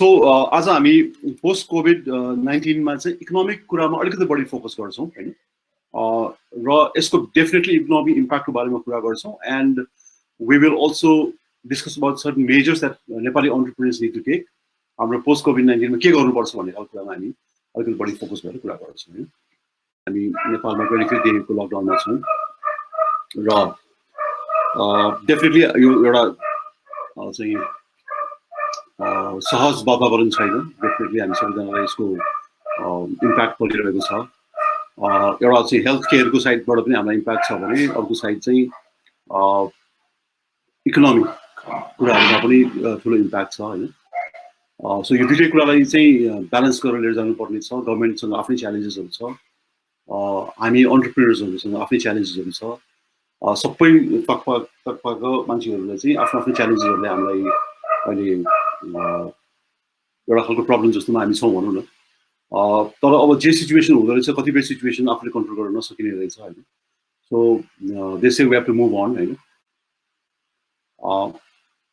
So आज हामी post COVID-19 मा चाहिँ इकोनोमिक कुरामा अलिकति बढी फोकस गर्छौं हैन र यसको डेफिनेटली इकोनोमिक इम्प्याक्टको बारेमा कुरा गर्छौं and we will also discuss about certain measures that Nepali entrepreneurs need to take. हाम्रो पोस्ट कोभिड-19 मा के गर्नुपर्छ भन्ने खालको कुरामा हामी अलिकति बढी फोकस गरेर कुरा गर्छौं हैन हामी नेपालमा 23 डेको लकडाउनमा छौं र डेफिनेटली यो एउटा चाहिँ सहज वातावरण छैन डेफिनेटली हामी सबैजनालाई यसको इम्प्याक्ट परिरहेको छ एउटा चाहिँ हेल्थ केयरको साइडबाट पनि हामीलाई इम्प्याक्ट छ भने अर्को साइड चाहिँ इकोनोमिक कुराहरुमा पनि ठुलो इम्प्याक्ट छ हैन सो यो दुईटै कुरालाई चाहिँ ब्यालेन्स गरेर लिएर जानुपर्ने छ गभर्नमेन्टसँग आफ्नै च्यालेन्जेसहरु छ हामी एन्टरप्रेन्योर्सहरुसँग आफ्नै च्यालेन्जेसहरु छ सबै तर्फको मान्छेहरुले चाहिँ आफ्नो आफ्नो च्यालेन्जेसहरुले हामीलाई अहिले एउटा खालको प्रब्लम जस्तोमा हामी छौं भनौं न तर अब जे सिचुएसन हुँदै रहेछ कतिपय सिचुएसन आफूले कन्ट्रोल गर्न नसकिने रहेछ हैन so they say we have to move on हैन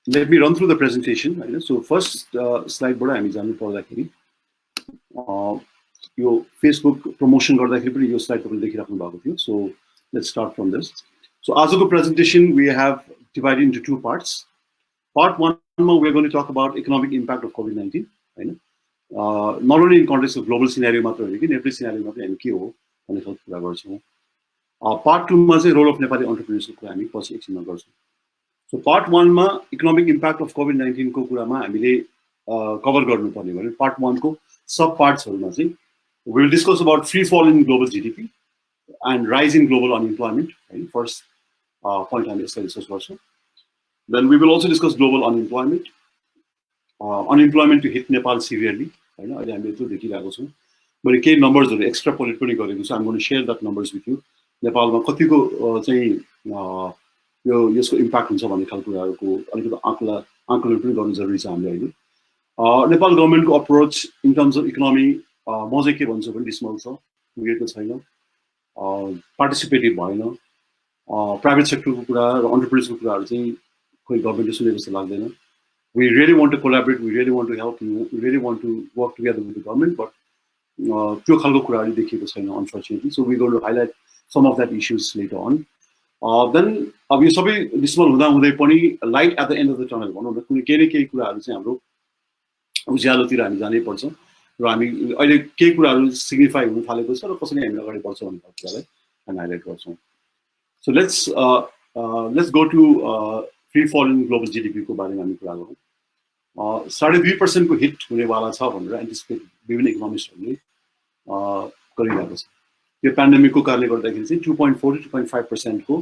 let me run through the presentation हैन सो फर्स्ट स्लाइडबाट हामी जानु पर्दाखेरि यो फेसबुक प्रमोसन गर्दाखेरि पनि यो स्लाइड तपाईले देखिराख्नु भएको थियो so let's start from this so आजको presentation we have divided into two parts Part 1, we are going to talk about economic impact of COVID-19. Right? Not only in context of global scenario, but in every scenario, Part 2 is the role of Nepali entrepreneurs. So Part 1, economic impact of COVID-19 cover. Part 1, sub parts. We will discuss about free fall in global GDP and rise in global unemployment. Right? First point I will discuss. Then we will also discuss global unemployment. Unemployment to hit Nepal severely. I know I am able to देखिरहेको छु मैले केही नम्बर्सहरु extrapolate पनि गरेको छु I am going to share that numbers with you. नेपालमा कतिको चाहिँ यो यसको इम्प्याक्ट हुन्छ भन्ने खालको कुराहरुको अलिकति आंकलन पनि गर्नु जरुरी छ हामीले अहिले नेपाल गभर्नमेन्टको approach in terms of economy म चाहिँ के भन्छु भने डिसमल छ पुगेको छैन पार्टिसिपेटिभ भएन प्राइभेट सेक्टरको कुरा र एन्टरप्रेन्योर्सको कुराहरु चाहिँ government सुने जस्तो लाग्दैन we really want to collaborate we really want to help we really want to work together with the government but त्यो खालको कुराहरु देखिएको छैन unfortunately so we are going to highlight some of that issues later on then अब यो सबै dismal हुँदा हुँदै पनि light at the end of the tunnel भनौं न कुनै केही कुराहरु चाहिँ हाम्रो उज्यालोतिर हामी जानै पर्छ र हामी अहिले केही कुराहरु सिग्निफाई हुन थालेको छ र कसरी हामी अगाडि बढ्छौं भन्ने कुरालाई हामी हाइलाइट गर्छौं so let's go to free fall in global GDP को बारेमा हामी कुरा गरौँ 2.5% को हिट हुनेवाला छ भनेर एन्टिसिपेट विभिन्न इकोनोमिस्टहरुले गरिरहेको छ यो पेन्डेमिकको कारणले गर्दाखेरि चाहिँ 2.4 to 2.5% को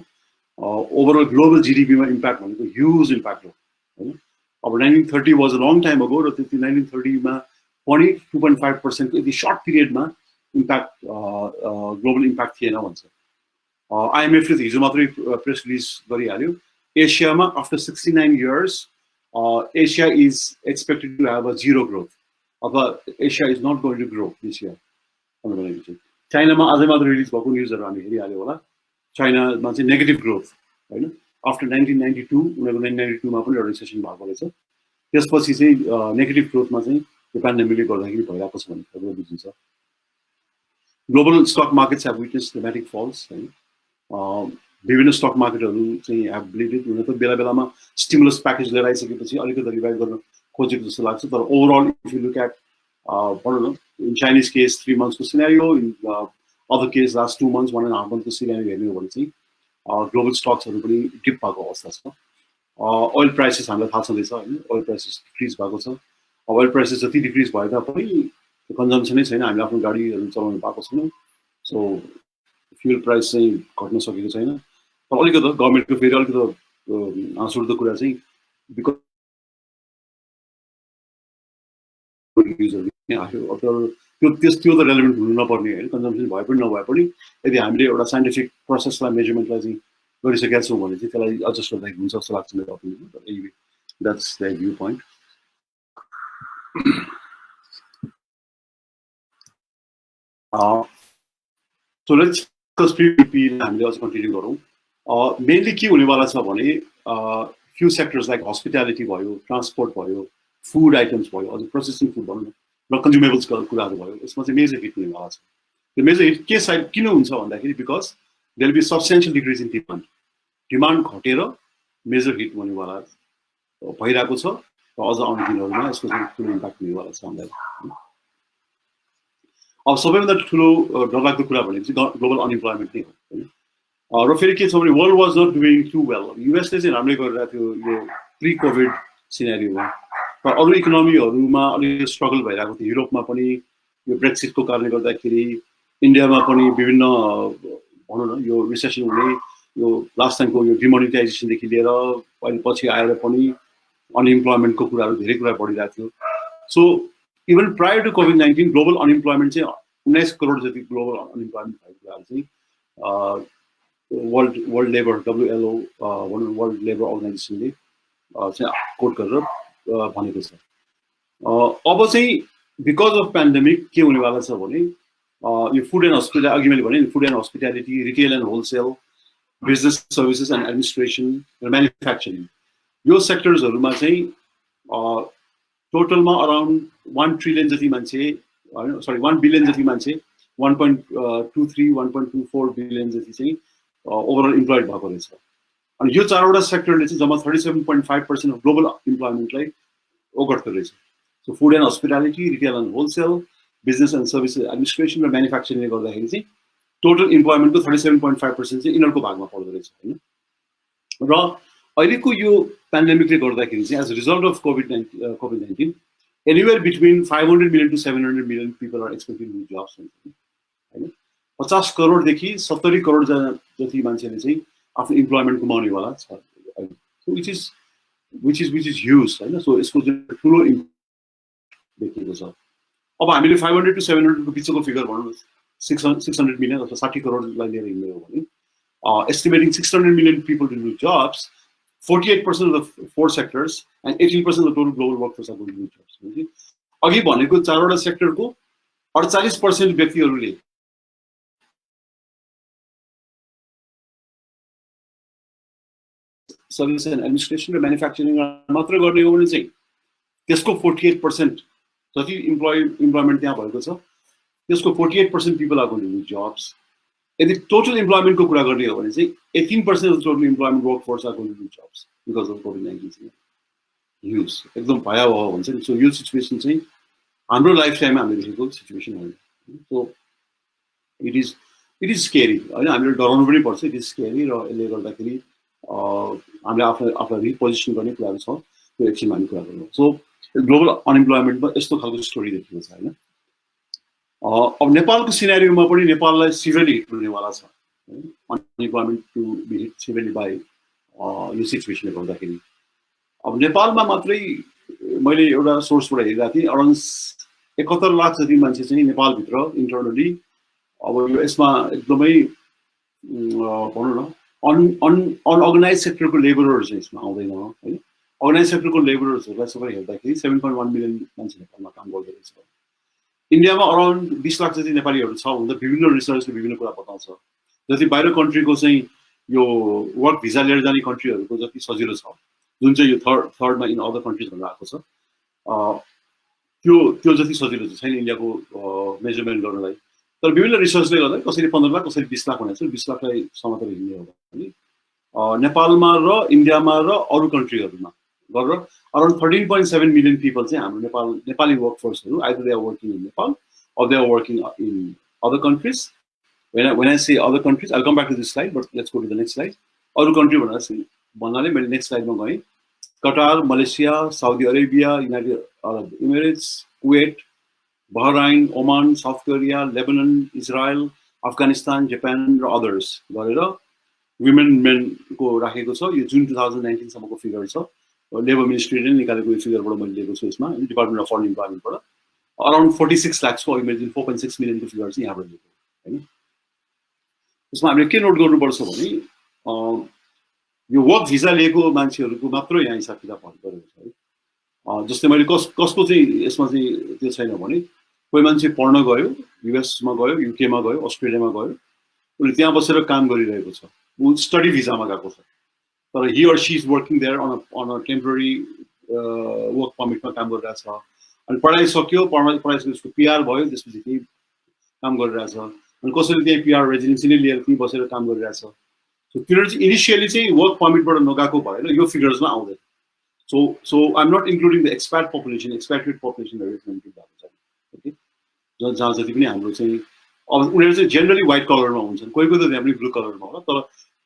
ओभरअल ग्लोबल जीडीपी मा इम्प्याक्ट भनेको ह्युज इम्प्याक्ट हो हैन अब 1930 was a long time ago र त्यति 1930 मा पनि 2.5% को यति सर्ट पिरियडमा इम्प्याक्ट ग्लोबल इम्प्याक्ट थिएन भन्छ IMF ले हिजो मात्रै प्रेस रिलिज गरिहाल्यो Asia after 69 years, Asia is expected to have a zero growth. Asia is not going to grow this year. China as a release news China negative growth. Right? After 1992, 1992 recession negative growth the pandemic global stock markets have witnessed dramatic falls. Right? विभिन्न stock मार्केटहरु चाहिँ have bleeded हुन त बेला बेलामा stimulus package लिएर आइसकेपछि अलिकति revive गर्न खोजेको जस्तो लाग्छ तर overall if you look at भनौं न इन चाइनिज केस 3 months को scenario in other case last 2 months 1.5 month को सिनेरियो हेर्नु हो भने चाहिँ ग्लोबल स्टक्सहरु पनि डिप भएको अवस्था छ ओइल प्राइसेस हामीलाई थाहा छँदैछ हैन ओइल प्राइसेस डिक्रिज भएको छ ओइल प्राइसेस जति डिक्रिज भए तापनि कन्जम्पसनै छैन हामीले आफ्नो गाडीहरु चलाउन पाएको छैनौं सो फ्युल प्राइस चाहिँ घट्न सकेको छैन तर अलिकति गभर्नमेन्टको फेरि अलिकति आँसुर्दो कुरा चाहिँ बिकज आयो त्यो त रेलेभेन्ट हुनु नपर्ने हैन कन्जम्पसन भए पनि नभए पनि यदि हामीले एउटा साइन्टिफिक प्रोसेसलाई मेजरमेन्टलाई चाहिँ गरिसकेका छौं भने चाहिँ त्यसलाई एडजस्ट गर्दा हुन्छ जस्तो लाग्छ मेरो opinion but anyway that's the view point so let's हामीले अझ कन्टिन्यू गरौँ मेनली के हुनेवाला छ भने few sectors like hospitality भयो ट्रान्सपोर्ट भयो फुड आइटम्स भयो, अझ प्रोसेसिङ फुड भनौँ न, र कन्ज्युमेबल्सको कुराहरू भयो, यसमा चाहिँ मेजर हिट हुनेवाला छ। त्यो मेजर हिट के साइड किन हुन्छ भन्दाखेरि because there be substantial decrease in demand, demand घटेर मेजर हिट हुनेवाला भइरहेको छ र अझ आउने दिनहरूमा यसको चाहिँ ठुलो इम्प्याक्ट हुनेवाला छ हामीलाई। अब सबैभन्दा ठुलो डरलाग्दो कुरा भनेको चाहिँ ग्लोबल अनइम्प्लोइमेन्ट नै हो होइन। र फेरि के छ भने world was not doing too well, युएसले चाहिँ राम्रै गरिरहेको थियो यो प्री कोभिड सिनेरियोमा, तर अरू इकोनोमीहरूमा अलिक स्ट्रगल भइरहेको थियो। युरोपमा पनि यो ब्रेक्सिटको कारणले गर्दाखेरि, इन्डियामा पनि विभिन्न भनौँ न यो रिसेसन हुने, यो लास्ट टाइमको यो डिमोनिटाइजेसनदेखि लिएर अहिले पछि आएर पनि अनइम्प्लोइमेन्टको कुराहरू धेरै कुरा बढिरहेको थियो। So even prior to COVID global unemployment चाहिँ 19 करोड जति ग्लोबल अनइम्प्लोइमेन्ट भएको कुराहरू चाहिँ world labour WLO world labour अर्गनाइजेसनले चाहिँ कोट गरेर भनेको छ। अब चाहिँ बिकज अफ पेन्डेमिक के हुनेवाला छ भने यो फुड एन्ड हस्पिटल, अघि मैले भने food and hospitality, retail and wholesale, business services and administration र म्यानुफ्याक्चरिङ, यो सेक्टर्सहरूमा चाहिँ टोटलमा अराउन्ड 1 ट्रिलियन जति मान्छे होइन, सरी 1 बिलियन जति मान्छे, 1.24 बिलियन जति चाहिँ ओभरअल इम्प्लोइड भएको रहेछ। अनि यो चारवटा सेक्टरले चाहिँ जम्मा 37.5% अफ ग्लोबल इम्प्लोइमेन्टलाई ओगट्दो रहेछ। So food and hospitality, retail and wholesale, business and services administration र म्यानुफ्याक्चरिङले गर्दाखेरि चाहिँ टोटल इम्प्लोइमेन्टको 37.5% चाहिँ यिनीहरूको भागमा पर्दो रहेछ होइन। र अहिलेको यो पेन्डेमिकले गर्दाखेरि चाहिँ as a result of COVID-19 anywhere between 500 million to 700 million people are expected to lose jobs होइन। 50 करोडदेखि 70 करोड जति मान्छेले चाहिँ आफ्नो इम्प्लोइमेन्ट गुमाउनेवाला छ, विच इज ह्युज होइन। सो यसको चाहिँ ठुलो इम्प्याक्ट देखिएको छ। अब हामीले 500 टु 700 को बिचको फिगर भनौँ, 600 मिलियन अथवा 60 करोडलाई लिएर हिँड्ने हो भने estimating 600 million people to lose jobs, 48% of the 4 sectors and 18% of the total global workforce are going to lose jobs. अघि भनेको चारवटा सेक्टरको 48% व्यक्तिहरूले सर्भिस एन्ड एडमिनिस्ट्रेसन र म्यानुफ्याक्चरिङ मात्र गर्ने हो भने चाहिँ त्यसको 48% जति इम्प्लोइमेन्ट त्यहाँ भएको छ त्यसको 48% people are going to lose jobs. यदि टोटल इम्प्लोइमेन्टको कुरा गर्ने हो भने चाहिँ 18% of total employment workforce are going to lose jobs because of COVID-19 चाहिँ ह्युज, एकदम भयावह हुन्छ नि। सो यो सिचुएसन चाहिँ हाम्रो लाइफ टाइममा हामीले देखेको सिचुएसन होइन। सो इट इज स्केरी होइन, हामीले डराउनु पनि पर्छ। इट इज स्केरी र यसले गर्दाखेरि हामीले आफूलाई रिपोजिसन गर्ने कुराहरू छ, त्यो एकछिनमा हामी कुरा गरौँ। सो ग्लोबल अनइम्प्लोइमेन्टमा यस्तो खालको स्टोरी देखिएको छ होइन। अब नेपालको सिनेरियोमा पनि नेपाललाई सिभियरली हिट हुनेवाला छ, unemployment to be hit severely by यो सिचुएसनले गर्दाखेरि। अब नेपालमा मात्रै मैले एउटा सोर्सबाट हेरिरहेको थिएँ, अराउन्ड 71 लाख जति मान्छे चाहिँ नेपालभित्र इन्टरनली अब यो यसमा एकदमै भनौँ न अनअर्गनाइज सेक्टरको लेबरहरू चाहिँ यसमा आउँदैन होइन। अर्गनाइज सेक्टरको लेबरर्सहरूलाई सबै हेर्दाखेरि 7.1 मिलियन मान्छे नेपालमा काम गर्दो रहेछ। इन्डियामा अराउन्ड 20 लाख जति नेपालीहरू छ भन्दा विभिन्न रिसर्चले विभिन्न कुरा बताउँछ। जति बाहिर कन्ट्रीको चाहिँ यो वर्क भिजा लिएर जाने कन्ट्रीहरूको जति सजिलो छ, जुन चाहिँ यो थर्डमा इन अदर कन्ट्रिज भनेर आएको छ, त्यो जति सजिलो चाहिँ छैन इन्डियाको मेजरमेन्ट गर्नलाई। तर विभिन्न रिसर्चले गर्दा कसैले 15 लाख कसैले 20 लाख भनेको छ। 20 लाखलाई समातेर हिँड्ने हो भने नेपालमा र इन्डियामा र अरू कन्ट्रीहरूमा गरेर अराउन्ड 13.7 मिलियन पिपल चाहिँ हाम्रो नेपाली वर्कफोर्सहरू either they are working in Nepal or they are working in other countries. When I say other countries, I'll come back to this slide, but let's go to the next slide. Other country भन्नाले मैले next स्लाइडमा गएँ। Qatar, Malaysia, Saudi Arabia, United Arab Emirates, Kuwait, Bahrain, Oman, South Korea, Lebanon, Israel, Afghanistan, Japan र others गरेर women मेनको राखेको छ। यो जुन 2019 सम्मको फिगर छ, लेबर मिनिस्ट्रीले निकालेको यो फिगरबाट मैले लिएको छु। यसमा डिपार्टमेन्ट अफ फरेन इम्प्लोइमेन्टबाट अराउन्ड 46 लाखको अघि मैले 4.6 मिलियनको फिगर चाहिँ यहाँबाट लिएको होइन। यसमा हामीले के नोट गर्नुपर्छ भने यो वर्क भिजा लिएको मान्छेहरूको मात्र यहाँ हिसाब किताब गरेको छ है। जस्तै मैले कसको चाहिँ यसमा चाहिँ त्यो छैन भने कोही मान्छे पढ्न गयो, युएसमा गयो, युकेमा गयो, अस्ट्रेलियामा गयो, उसले त्यहाँ बसेर काम गरिरहेको छ, ऊ स्टडी भिजामा गएको छ, तर he or she is working there on a temporary work पर्मिटमा काम गरिरहेछ अनि पढाइ सक्यो पढाइ उसको पिआर भयो त्यसपछि त्यही काम गरिरहेछ अनि कसैले त्यही पिआर रेजिडेन्सी नै लिएर त्यहीँ बसेर काम गरिरहेछ सो तिनीहरू चाहिँ इनिसियली चाहिँ वर्क पर्मिटबाट नगएको भएर यो फिगर्समा आउँदैन so I am not including the expat पपुलेसनहरू इन्क्लुड भएको छ ओके जहाँ जति पनि हाम्रो चाहिँ अब उनीहरू चाहिँ जेनरली व्हाइट कलरमा हुन्छन् कोही कोही त त्यहाँ पनि ब्लू कलरमा होला तर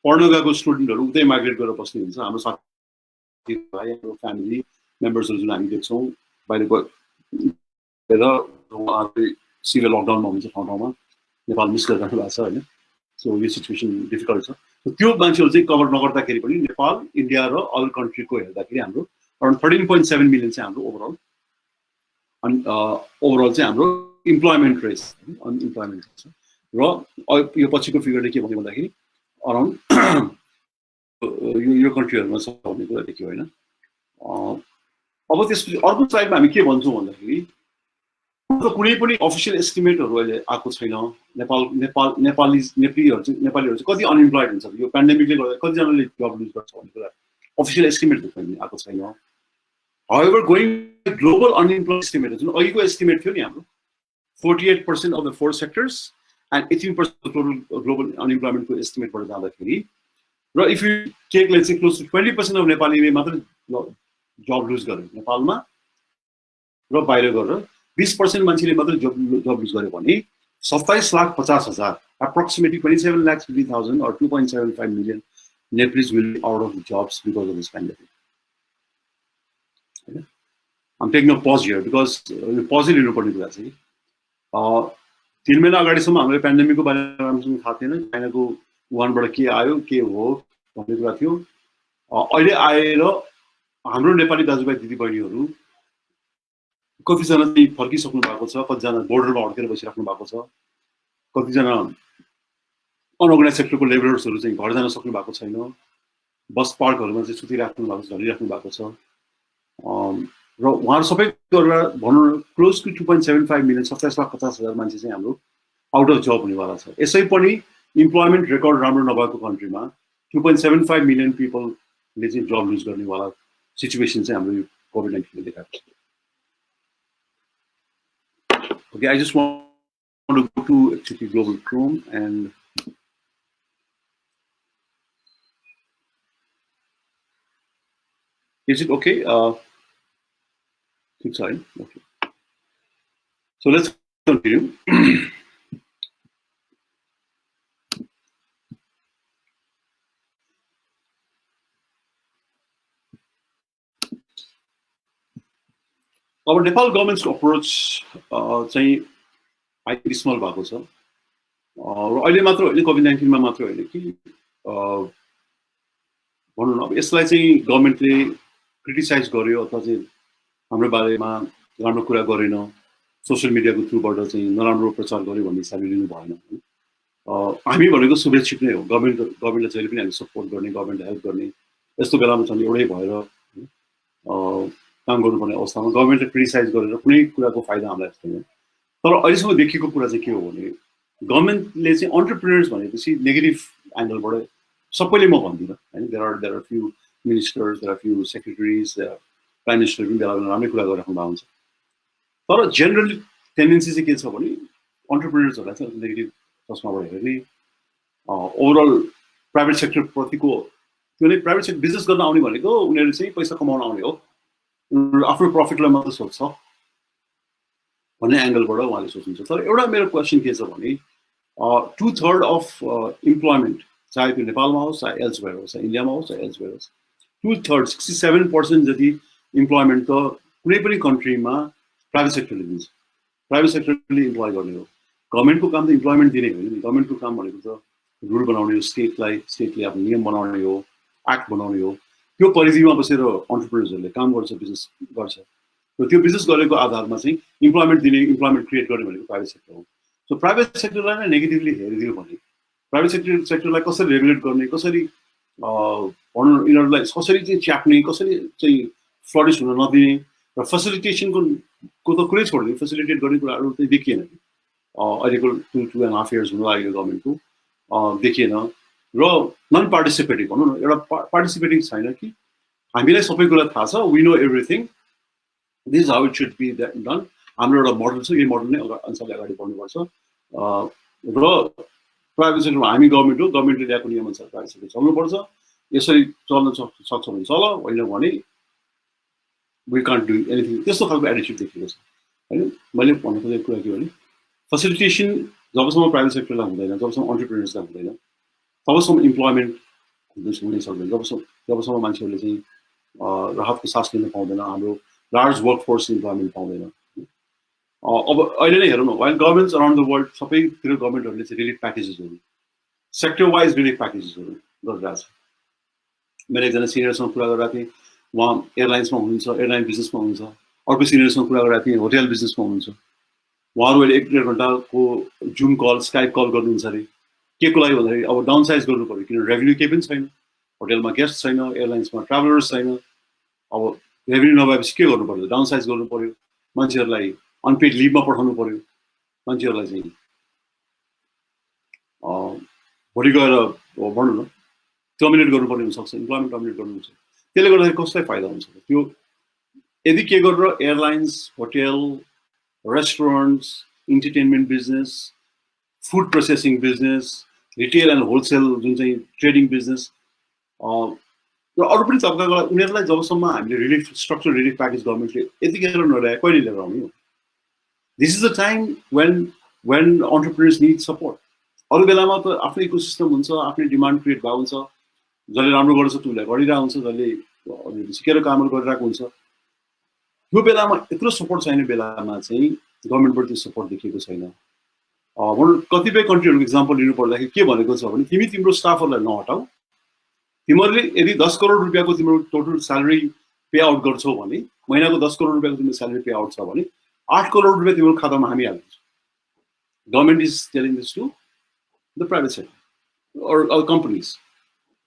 पढ्न गएको स्टुडेन्टहरू उतै माइग्रेट गरेर बस्ने हुन्छ हाम्रो साथीभाइ हाम्रो फ्यामिली मेम्बर्सहरू जुन हामी देख्छौँ बाहिर गएर उहाँहरूले सिभिल लकडाउनमा हुन्छ ठाउँ ठाउँमा नेपाल मिस गरिरहनु भएको छ होइन सो यो सिचुएसन डिफिकल्ट छ त्यो मान्छेहरू चाहिँ कभर नगर्दाखेरि पनि नेपाल इन्डिया र अदर कन्ट्रीको हेर्दाखेरि हाम्रो अराउन्ड 13.7 मिलियन चाहिँ हाम्रो ओभरअल अनि ओभरअल चाहिँ हाम्रो इम्प्लोइमेन्ट रेट अनइम्प्लोइमेन्ट रेट छ र यो पछिको फिगरले के भन्यो भन्दाखेरि अराउन्ड यो कन्ट्रीहरूमा छ भन्ने कुरा देखियो होइन अब त्यसपछि अर्को साइडमा हामी के भन्छौँ भन्दाखेरि कुनै पनि अफिसियल एस्टिमेटहरू अहिले आएको छैन नेपालीहरू चाहिँ कति अनइम्प्लोइड हुन्छ यो पेन्डेमिकले गर्दा कतिजनाले जब लुज गर्छ भन्ने कुरा अफिसियल एस्टिमेट पनि आएको छैन however going global unemployed estimate जुन अघिको एस्टिमेट थियो नि हाम्रो 48% of the 4 sectors and 18% total global अनइम्प्लोइमेन्टको एस्टिमेटबाट जाँदाखेरि र if you take let's say close to 20% of नेपालीले मात्र जब लुज गर्यो नेपालमा र बाहिर गएर 20% मान्छेले मात्र जब लुज गर्यो भने 27,50,000 approximately 27,50,000 or 2.75 million Nepalese will be out of jobs because of this pandemic. I'm taking a pause here because pause लिनुपर्ने कुरा चाहिँ 3 महिना अगाडिसम्म हामीले पेन्डेमिकको बारेमा राम्रोसँग थाहा थिएन चाइनाको वुहानबाट के आयो के हो भन्ने कुरा थियो अहिले आएर हाम्रो नेपाली दाजुभाइ दिदीबहिनीहरू कतिजना चाहिँ फर्किसक्नु भएको छ कतिजना बोर्डरमा अड्केर बसिराख्नु भएको छ कतिजना अनअर्गनाइज सेक्टरको लेबरर्सहरू चाहिँ घर जान सक्नु भएको छैन बस पार्कहरूमा चाहिँ सुतिराख्नु भएको छ झरिराख्नु भएको छ र उहाँहरू सबै गरेर भनौँ क्लोज टु 2.75 मिलियन 27,50,000 मान्छे चाहिँ हाम्रो आउट अफ जब हुनेवाला छ यसै पनि इम्प्लोइमेन्ट रेकर्ड राम्रो नभएको कन्ट्रीमा 2.75 मिलियन पिपलले चाहिँ जब लुज गर्नेवाला सिचुएसन चाहिँ हाम्रो कोभिड-19 ले देखाएको छ Okay, I just want to go to actually Global Chrome and is it okay? Sorry. Okay. So let's continue. Our Nepal government's approach चाहिँ हाइली स्मल भएको छ र अहिले मात्र होइन कोभिड-19 मा मात्र होइन कि भनौँ न अब यसलाई चाहिँ गभर्नमेन्टले क्रिटिसाइज गर्यो अथवा चाहिँ हाम्रो बारेमा राम्रो कुरा गरेन सोशल मिडियाको थ्रुबाट चाहिँ नराम्रो प्रचार गर्यो भन्ने हिसाबले लिनु भएन हामी भनेको शुभेच्छुक नै हो गभर्नमेन्टलाई जहिले पनि हामी सपोर्ट गर्ने गभर्नमेन्टलाई हेल्प गर्ने यस्तो बेलामा चाहिँ एउटै भएर काम गर्नुपर्ने अवस्थामा गभर्नमेन्टले क्रिटिसाइज गरेर कुनै कुराको फाइदा हामीलाई छैन तर अहिलेसम्म देखिएको कुरा चाहिँ के हो भने गभर्नमेन्टले चाहिँ अन्टरप्रेन्योर्स भनेपछि नेगेटिभ एंगलबाट सबैले म भन्दिनँ हैन there are few ministers there are few secretaries prime minister पनि बेला बेला राम्रै कुरा गरिराख्नु भएको हुन्छ तर जेनरली टेन्डेन्सी चाहिँ के छ भने अन्टरप्रेन्योर्सहरूलाई चाहिँ नेगेटिभ चस्माबाट हेर्ने ओभरअल प्राइभेट सेक्टर प्रतिको त्यो नै प्राइभेट सेक्टर बिजनेस गर्न आउने भनेको उनीहरू चाहिँ पैसा कमाउन आउने हो आफ्नो प्रफिटलाई मात्र सोच्छ भन्ने एंगलबाट उहाँले सोच्नुहुन्छ तर एउटा मेरो क्वेसन के छ भने 2/3 अफ इम्प्लोइमेन्ट चाहे त्यो नेपालमा होस् चाहे एल्सवेयर होस् चाहे इन्डियामा होस् चाहे एल्सवेयर होस् 2/3 67% जति इम्प्लोइमेन्ट त कुनै पनि कन्ट्रीमा प्राइभेट सेक्टरले दिन्छ प्राइभेट सेक्टरले इम्प्लोय गर्ने हो गभर्नमेन्टको काम त इम्प्लोइमेन्ट दिने होइन नि गभर्नमेन्टको काम भनेको त रुल बनाउने हो स्टेटले आफ्नो नियम बनाउने हो एक्ट बनाउने हो त्यो परिधिमा बसेर अन्टरप्रेन्योर्सहरूले काम गर्छ बिजनेस गर्छ र त्यो बिजनेस गरेको आधारमा चाहिँ इम्प्लोइमेन्ट दिने इम्प्लोइमेन्ट क्रिएट गर्ने भनेको प्राइभेट सेक्टर हो सो प्राइभेट सेक्टरलाई नै नेगेटिभली हेरिदियो भने प्राइभेट सेक्टरलाई कसरी रेगुलेट गर्ने कसरी भनौँ यिनीहरूलाई कसरी चाहिँ च्याप्ने कसरी चाहिँ फ्लरिस हुन नदिने र फेसिलिटेसनको त कुरै छोड्ने फेसिलिटेट गर्ने कुराहरू चाहिँ देखिएन अहिलेको 2.5 years हुनु लाग्यो गभर्नमेन्टको देखिएन र नन पार्टिसिपेटिभ भनौँ न एउटा पार्टिसिपेटिङ छैन कि हामीलाई सबै कुरा थाहा छ, we know everything, this is how it should be done. हाम्रो एउटा मोडल छ, यही मोडल नै अनुसारले अगाडि बढ्नुपर्छ। र प्राइभेट सेक्टरमा हामी गभर्मेन्ट हो, गभर्मेन्टले ल्याएको नियमअनुसार प्राइभेट सेक्टर चल्नुपर्छ। यसरी चल्न सक्छ भने चल, होइन भने वी कान्ट डु एनिथिङ। त्यस्तो खालको एटिट्युड देखिएको छ होइन। मैले भन्नु खोजेको कुरा के भने फेसिलिटेसन जबसम्म प्राइभेट सेक्टरलाई हुँदैन, जबसम्म अन्टरप्रेनर्सलाई हुँदैन, तबसम्म इम्प्लोइमेन्ट हुनै सक्दैन। जबसम्म मान्छेहरूले चाहिँ राहतको सास लिन पाउँदैन, हाम्रो लार्ज वर्कफोर्स इम्प्लोइमेन्ट पाउँदैन। अब अहिले नै हेरौँ न, while governments around the world सबैतिर गभर्मेन्टहरूले चाहिँ रिलिफ प्याकेजेसहरू, सेक्टर वाइज रिलिफ प्याकेजेसहरू गरिरहेको छ। मैले एकजना सिनियरसँग कुरा गरिरहेको थिएँ, उहाँ एयरलाइन्समा हुनुहुन्छ, एयरलाइन बिजनेसमा हुनुहुन्छ। अर्को सिनियरसँग कुरा गरिरहेको थिएँ, होटेल बिजनेसमा हुनुहुन्छ। उहाँहरू अहिले 1-1.5 घन्टाको जुम कल, स्काइप कल गर्नुहुन्छ अरे। के को लागि भन्दाखेरि अब डाउन साइज गर्नु पऱ्यो, किनभने रेभेन्यू केही पनि छैन, होटेलमा गेस्ट छैन, एयरलाइन्समा ट्राभलर्स छैन। अब रेभेन्यू नभएपछि के गर्नु पर्यो? डाउन साइज गर्नु पऱ्यो, मान्छेहरूलाई अनपेड लिभमा पठाउनु पऱ्यो, मान्छेहरूलाई चाहिँ भोलि गएर भनौँ न टर्मिनेट गर्नुपर्ने हुनसक्छ, इम्प्लोइमेन्ट टर्मिनेट गर्नुहुन्छ। त्यसले गर्दाखेरि कसलाई फाइदा हुन्छ? त्यो यदि के गरेर airlines, hotel, restaurants, entertainment business, food processing business, retail and wholesale जुन चाहिँ ट्रेडिङ बिजनेस र अरू पनि तबकाको उनीहरूलाई जबसम्म हामीले रिलिफ, स्ट्रक्चर रिलिफ प्याकेज गभर्मेन्टले यतिखेर नल्याए कहिले लिएर आउने हो? This is the time when entrepreneurs need support. अरू बेलामा त आफ्नै इकोसिस्टम हुन्छ, आफ्नै डिमान्ड क्रिएट भएको हुन्छ, जसले राम्रो गर्छ त्यो उसलाई गरिरहेको हुन्छ, जसले सिकेर कामहरू गरिरहेको हुन्छ। यो बेलामा यत्रो सपोर्ट छैन बेलामा चाहिँ गभर्मेन्टबाट त्यो सपोर्ट देखिएको छैन। कतिपय कन्ट्रीहरूको इक्जाम्पल लिनु पर्दाखेरि के भनेको छ भने तिमी तिम्रो स्टाफहरूलाई नहटाऊ, तिमीहरूले यदि 10 करोड रुपियाँको तिम्रो टोटल स्यालेरी पे आउट गर्छौ भने, महिनाको 10 करोड रुपियाँको तिम्रो स्यालेरी पे आउट छ भने 8 करोड रुपियाँ तिम्रो खातामा हामी हाल्छौँ। Government is telling this to the private sector or companies.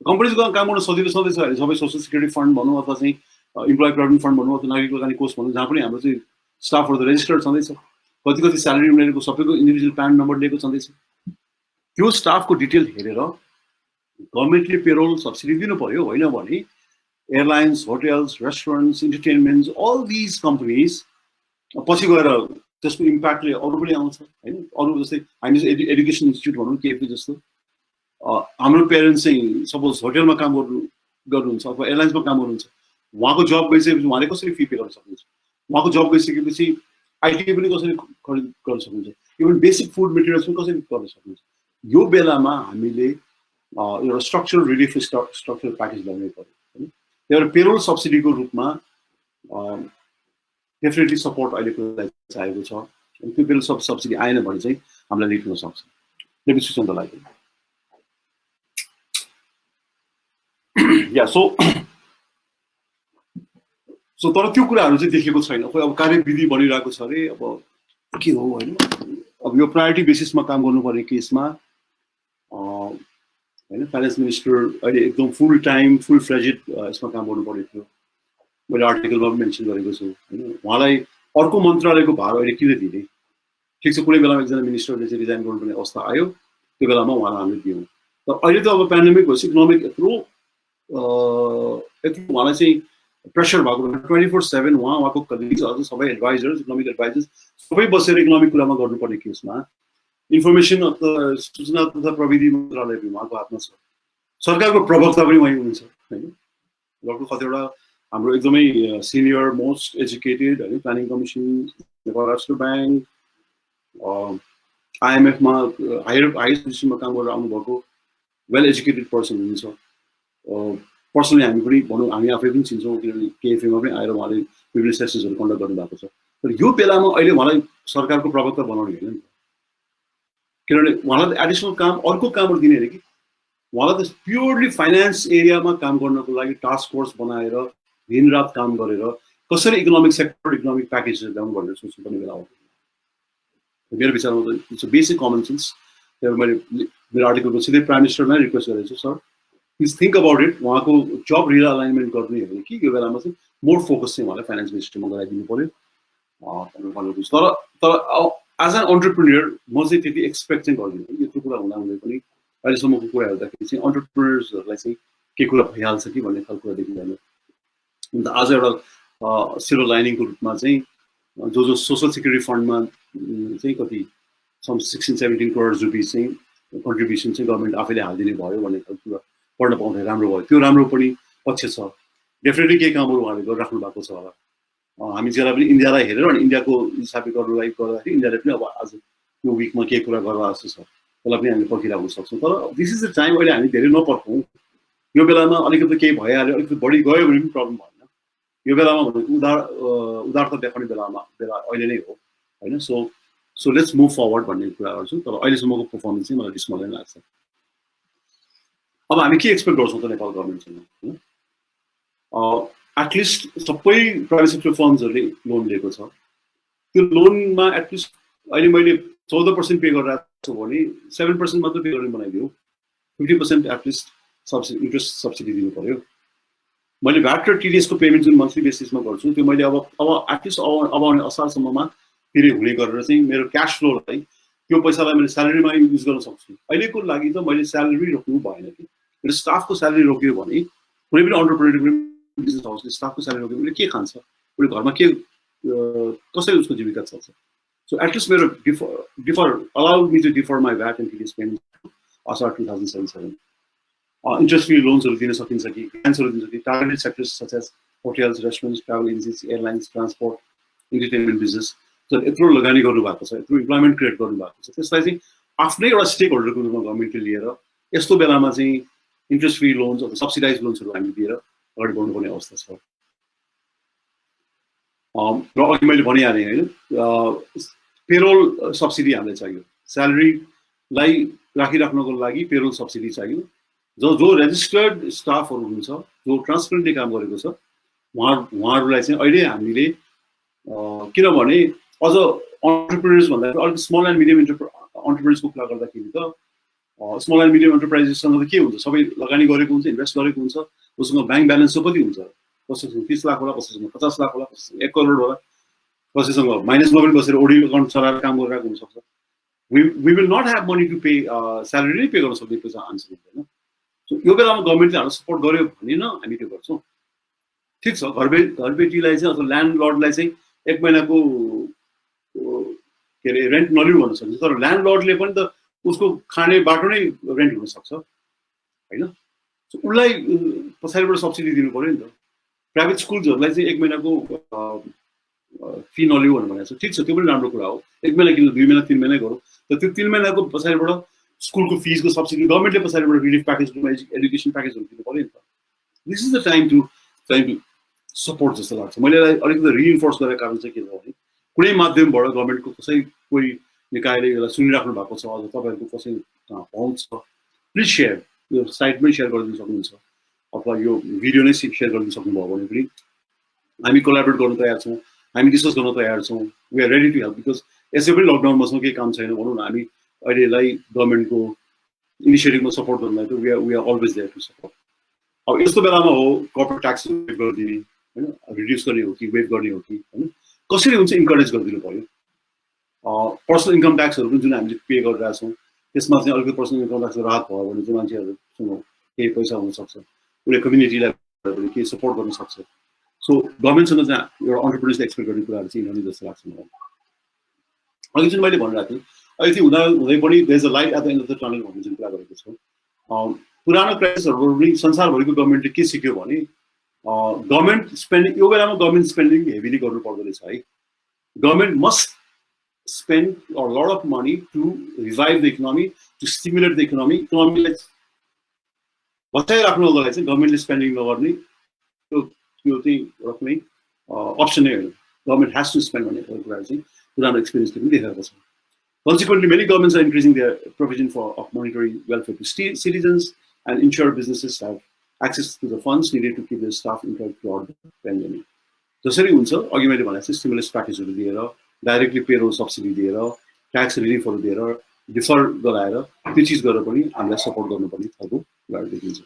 कम्पनीजको काम गर्न सजिलो सधैँ छ। सबै सोसल सिक्युरिटी फन्ड भनौँ अथवा चाहिँ इम्प्लोइ प्रोभिडेन्ट फन्ड भनौँ अथवा नागरिक लगानी कोष भनौँ, जहाँ पनि हाम्रो चाहिँ स्टाफहरू त रेजिस्टर्ड छँदैछ, कति स्यालेरी उनीहरूको सबैको इन्डिभिजुअल प्यान नम्बर लिएको छँदैछ। त्यो स्टाफको डिटेल हेरेर गभर्मेन्टले पेरोल सब्सिडी दिनु पर्यो, होइन भने airlines, hotels, restaurants, entertainments, all these companies पछि गएर त्यसको इम्प्याक्टले अरू पनि आउँछ होइन। अरू जस्तै हामी एडुकेसन इन्स्टिट्युट भनौँ, केएफए जस्तो, हाम्रो पेरेन्ट्स चाहिँ सपोज होटेलमा काम गर्नुहुन्छ अथवा एयरलाइन्समा काम गर्नुहुन्छ, उहाँको जब गइसकेपछि उहाँले कसरी फी पे गर्न सक्नुहुन्छ? उहाँको जब गइसकेपछि आइटी पनि कसरी खरिद गर्न सक्नुहुन्छ? इभन बेसिक फुड मेटेरियल्स पनि कसरी गर्न सक्नुहुन्छ? यो बेलामा हामीले एउटा स्ट्रक्चरल रिलिफ स्ट्रक्चरल प्याकेज ल्याउनै पर्यो। एउटा पेरोल सब्सिडीको रूपमा डेफिनेटली सपोर्ट अहिलेको लागि चाहिएको छ। त्यो पेरोल सब्सिडी आएन भने चाहिँ हामीलाई लिट हुन सक्छ। डेबिट सिस्टमको लागि या सो तर त्यो कुराहरू चाहिँ देखेको छैन। खोइ अब कार्यविधि बनिरहेको छ अरे, अब के हो होइन। अब यो प्रायोरिटी बेसिसमा काम गर्नुपर्ने केसमा होइन, फाइनेन्स मिनिस्टर अहिले एकदम फुल टाइम फुल फ्लेजेड यसमा काम गर्नुपर्ने थियो। मैले आर्टिकलमा पनि मेन्सन गरेको छु होइन। उहाँलाई अर्को मन्त्रालयको भार अहिले किन दिने? ठिक छ, कुनै बेलामा एकजना मिनिस्टरले चाहिँ रिजाइन गर्नुपर्ने अवस्था आयो, त्यो बेलामा उहाँलाई हामीले दियौँ। तर अहिले त अब पेन्डेमिक भएपछि इकोनोमिक यत्रो उहाँलाई चाहिँ प्रेसर भएको 24/7 उहाँको कलिग्सहरू सबै एडभाइजर्स, इकोनोमिक एडभाइजर्स सबै बसेर इकोनोमिक कुरामा गर्नुपर्ने केसमा इन्फर्मेसन अथवा सूचना तथा प्रविधि मन्त्रालय पनि उहाँको हातमा छ, सरकारको प्रवक्ता पनि उहाँ हुनुहुन्छ होइन। लगभग कतिवटा हाम्रो एकदमै सिनियर मोस्ट एजुकेटेड होइन, प्लानिङ कमिसन, नेपाल राष्ट्र ब्याङ्क, आइएमएफमा हायर पोजिसनमा काम गरेर आउनुभएको वेल एजुकेटेड पर्सन हुनुहुन्छ। पर्सनली हामी पनि भनौँ, हामी आफै पनि चिन्छौँ, किनभने केएफएमा पनि आएर उहाँले विभिन्न सेसन्सहरू कन्डक्ट गर्नुभएको छ। तर यो बेलामा अहिले उहाँलाई सरकारको प्रवक्ता बनाउने होइन नि त, किनभने उहाँलाई एडिसनल काम अर्को कामहरू दिने अरे कि। उहाँलाई त प्योरली फाइनेन्स एरियामा काम गर्नको लागि टास्क फोर्स बनाएर दिनरात काम गरेर कसरी इकोनोमिक सेक्टर, इकोनोमिक प्याकेज ल्याउनु भनेर सोच्नुपर्ने बेला हो। मेरो विचारमा त it's a basic common sense. मैले मेरो आर्टिकलको सिधै प्राइम मिनिस्टरलाई रिक्वेस्ट गरेको छु, sir please think about it. उहाँको जब रिअलाइनमेन्ट गर्ने हो भने कि यो बेलामा चाहिँ मोर फोकस चाहिँ उहाँलाई फाइनेन्स मिनिस्ट्रीमा गराइदिनु पर्यो भनेको छु। तर एज एन अन्टरप्रेन्योर म चाहिँ त्यति एक्सपेक्ट चाहिँ गर्दिनँ। यत्रो कुरा हुँदै पनि अहिलेसम्मको कुरा हेर्दाखेरि चाहिँ अन्टरप्रेन्योर्सहरूलाई चाहिँ के कुरा भइहाल्छ कि भन्ने खालको कुरा देखिँदैन। अन्त आज एउटा सिल्भर लाइनिङको रूपमा चाहिँ जो सोसल सेक्युरिटी फन्डमा चाहिँ कति सम 16-17 करोड रुपिस चाहिँ कन्ट्रिब्युसन चाहिँ गभर्मेन्ट आफैले हालिदिने भयो भन्ने खालको कुरा पढ्न पाउँदा राम्रो भयो। त्यो राम्रो पनि पक्ष छ। डेफिनेटली केही कामहरू उहाँले गरिराख्नु भएको छ होला। हामी जसलाई पनि इन्डियालाई हेरेर अनि इन्डियाको हिसाबले गर्दाखेरि इन्डियाले पनि अब आज त्यो विकमा केही कुरा गर्दा जस्तो छ, त्यसलाई पनि हामीले पर्खिराख्न सक्छौँ। तर दिस इज द टाइम, अहिले हामी धेरै नपर्खौँ। यो बेलामा अलिकति केही भइहाल्यो, अलिकति बढी गयो भने पनि प्रब्लम भएन। यो बेलामा भनेको उदारता देखाउने बेला अहिले नै हो होइन। सो लेट्स मुभ फरवर्ड भन्ने कुरा गर्छु। तर अहिलेसम्मको पर्फर्मेन्स चाहिँ मलाई डिसमलै लाग्छ। अब हामी के एक्सपेक्ट गर्छौँ त नेपाल गभर्मेन्टसँग होइन? एटलिस्ट सबै प्राइभेट सेक्टर फर्म्सहरूले लोन लिएको छ। त्यो लोनमा एटलिस्ट अहिले मैले 14% पे गरिरहेको छु भने 7% मात्र पे गर्ने बनाइदियो। 50% एटलिस्ट सब्सिडी, इन्ट्रेस्ट सब्सिडी दिनु पर्यो। मैले भ्याट र टिडिएसको पेमेन्ट जुन मन्थली बेसिसमा गर्छु त्यो मैले अब एटलिस्ट अब आउने असारसम्ममा तिरे हुने गरेर चाहिँ मेरो क्यास फ्लोलाई, त्यो पैसालाई मैले स्यालेरीमा युज गर्न सक्छु। अहिलेको लागि त मैले स्यालेरी रोक्नु भएन कि। मेरो स्टाफको स्यालेरी रोक्यो भने कुनै पनि अन्टरप्रेन्योर बिजनेस हाउसले स्टाफको स्यालेरी रोक्यो भने के खान्छ, उसले घरमा के कसरी उसको जीविका चल्छ। सो एटलिस्ट मेरो defer allow me to defer my VAT and TDS payment असार 2077। इन्ट्रेस्ट फ्री लोन्सहरू दिन सकिन्छ कि, ग्रान्ट्सहरू दिन सकिन्छ। Targeted sectors such as hotels, restaurants, travel agencies, airlines, transport, entertainment business, यत्रो लगानी गर्नुभएको छ, यत्रो इम्प्लोइमेन्ट क्रिएट गर्नुभएको छ, त्यसलाई चाहिँ आफ्नै एउटा स्टेक होल्डरको रूपमा गभर्मेन्टले लिएर यस्तो बेलामा चाहिँ इन्ट्रेस्ट फ्री लोन्स अथवा सब्सिडाइज लोन्सहरू हामी दिएर अगाडि बढ्नुपर्ने अवस्था छ। र अघि मैले भनिहालेँ होइन, पेरोल सब्सिडी हामीलाई चाहियो। स्यालेरीलाई राखिराख्नको लागि पेरोल सब्सिडी चाहियो। जो रेजिस्टर्ड स्टाफहरू हुन्छ, जो ट्रान्सपेरेन्टली काम गरेको छ, उहाँहरूलाई चाहिँ अहिले हामीले किनभने अझ अन्टरप्रेन्योर्स भन्दा अलिक स्मल एन्ड मिडियम अन्टरप्रेन्योर्सको कुरा गर्दाखेरि त स्मल एन्ड मिडियम एन्टरप्राइजेससँग त के हुन्छ, सबै लगानी गरेको हुन्छ, इन्भेस्ट गरेको हुन्छ, उसँग ब्याङ्क ब्यालेन्स चाहिँ कति हुन्छ, कसैसँग 30 लाख होला, कसैसँग 50 लाख होला, कसैसँग 1 करोड होला, कसैसँग माइनसमा पनि बसेर ओडी अकाउन्ट चलाएर काम गरिरहेको हुनसक्छ। We will not have money to pay salary नै पे गर्न सक्ने पैसा आन्छ हुँदैन। सो यो बेलामा गभर्मेन्टले हामीलाई सपोर्ट गर्यो भने न हामी त्यो गर्छौँ। ठिक छ, घरबेटीलाई चाहिँ अथवा ल्यान्डलर्डलाई चाहिँ 1 महिनाको के अरे रेन्ट नलिउ भन्न सक्छ। तर ल्यान्डलर्डले पनि त उसको खाने बाटो नै रेन्ट हुनसक्छ होइन। उसलाई पछाडिबाट सब्सिडी दिनु पऱ्यो नि त। प्राइभेट स्कुल्सहरूलाई चाहिँ 1 महिनाको फी नलिउ भनेर भनेको छ। ठिक छ, त्यो पनि राम्रो कुरा हो। 1 महिना किन 2 महिना 3 महिना गरौँ। तर त्यो 3 महिनाको पछाडिबाट स्कुलको फिजको सब्सिडी गभर्मेन्टले पछाडिबाट रिलिफ प्याकेजमा एजुकेसन प्याकेजहरू दिनु पऱ्यो नि त। This is the time to support जस्तो लाग्छ। मैले अलिकति रिइन्फोर्स गरेको कारण चाहिँ के छ भने कुनै माध्यमबाट गभर्मेन्टको कोही निकायले यसलाई सुनिराख्नु भएको छ, अझ तपाईँहरूको कसै पहुँच छ, प्लिज सेयर, यो साइटमै सेयर गरिदिनु सक्नुहुन्छ अथवा यो भिडियो नै सेयर गरिदिनु सक्नुभयो भने पनि हामी कोलाबोरेट गर्न तयार छौँ, हामी डिस्कस गर्न तयार छौँ। We are ready to help. Because यसै पनि लकडाउनमा छौँ, केही काम छैन भनौँ न, हामी अहिले यसलाई गभर्मेन्टको इनिसिएटिभमा सपोर्ट गर्नलाई त we are always there to support. अब यस्तो बेलामा हो कर्पोरेट ट्याक्स वेभ गरिदिने होइन, रिड्युस गर्ने हो कि वेभ गर्ने हो कि होइन, कसरी हुन्छ इन्करेज गरिदिनु पऱ्यो। पर्सनल इन्कम ट्याक्सहरू पनि जुन हामीले पे गरिरहेछौँ त्यसमा चाहिँ अलिकति पर्सनल इन्कम ट्याक्स राहत भयो भने चाहिँ मान्छेहरूसँग केही पैसा हुनसक्छ, उसले कम्युनिटीलाई केही सपोर्ट गर्न सक्छ। सो गभर्मेन्टसँग चाहिँ एउटा अन्टरप्रेन्योर्सले एक्सपेक्ट गर्ने कुराहरू चाहिँ यिनीहरू जस्तो लाग्छ मलाई। अघि जुन मैले भनिरहेको थिएँ, अहिले हुँदै पनि there is a light at the end of the tunnel भन्ने जुन कुरा गरेको छु। पुरानो क्राइसिसहरू पनि संसारभरिको गभर्मेन्टले के सिक्यो भने गभर्मेन्ट स्पेन्डिङ, यो बेलामा गभर्मेन्ट स्पेन्डिङ हेभिली गर्नु पर्दो रहेछ है। Government must spend a lot of money to revive the economy, to stimulate the economy. इकोनोमीलाई बचाइराख्नुको लागि चाहिँ गभर्मेन्टले स्पेन्डिङ नगर्ने त्यो चाहिँ एउटा कुनै अप्सन नै होइन। गभर्मेन्ट हेज टु स्पेन्ड भन्ने कुरा चाहिँ पुरानो एक्सपिरियन्सले पनि देखाएको छ। Consequently, many governments are increasing their provision of monetary welfare to citizens and ensure businesses have access to the funds needed to keep their staff employed throughout the pandemic. जसरी हुन्छ अघि मैले भनेको चाहिँ स्टिमुलस प्याकेजहरू दिएर, डाइरेक्टली पेरोल सब्सिडी दिएर, tax रिलिफहरू दिएर, डिफर गराएर त्यो चिज गरेर पनि हामीलाई सपोर्ट गर्नुपर्ने खालको कुराहरू देखिन्छ।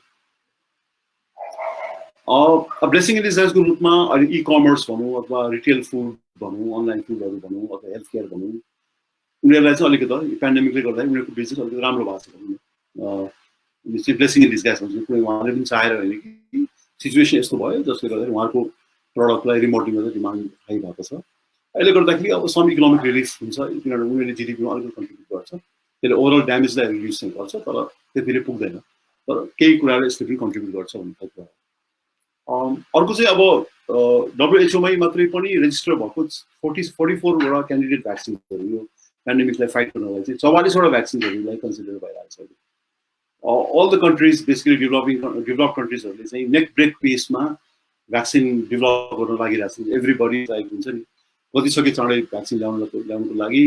ब्लेसिङ इन डिसगाइजको रूपमा अहिले इ कमर्स भनौँ अथवा रिटेल फुड भनौँ, अनलाइन फुडहरू भनौँ अथवा हेल्थ केयर भनौँ, उनीहरूलाई चाहिँ अलिकति पेन्डेमिकले गर्दा उनीहरूको बिजनेस अलिकति राम्रो भएको छ। ब्लेसिङ इन डिसगाइज भन्छ, कुनै उहाँले पनि चाहेर होइन कि सिचुएसन यस्तो भयो जसले गर्दाखेरि उहाँको प्रडक्टलाई रिमोटली गर्दा डिमान्ड हाई भएको छ। अहिले गर्दाखेरि अब सम इकोनोमिक रिलिफ हुन्छ किनभने उनीहरूले जिडिपीमा अलिकति कन्ट्रिब्युट गर्छ, त्यसले ओभरअल ड्यामेजलाई रिड्युस चाहिँ गर्छ, तर त्यतिले पुग्दैन, तर केही कुराले यसले पनि कन्ट्रिब्युट गर्छ भन्ने खालको। अर्को चाहिँ अब डब्लुएचओमै मात्रै पनि रेजिस्टर भएको 44वटा क्यान्डिडेट भ्याक्सिन्सहरू यो पेन्डेमिकलाई फाइट गर्नलाई चाहिँ 44वटा भ्याक्सिन्सहरूलाई कन्सिडर भइरहेको छ। All the countries basically develop कन्ट्रिजहरूले चाहिँ नेक ब्रेक पेसमा भ्याक्सिन डेभलप गर्न लागिरहेको छ। एभ्रीबडी लाइक हुन्छ नि कति सके चाँडै भ्याक्सिन ल्याउनको लागि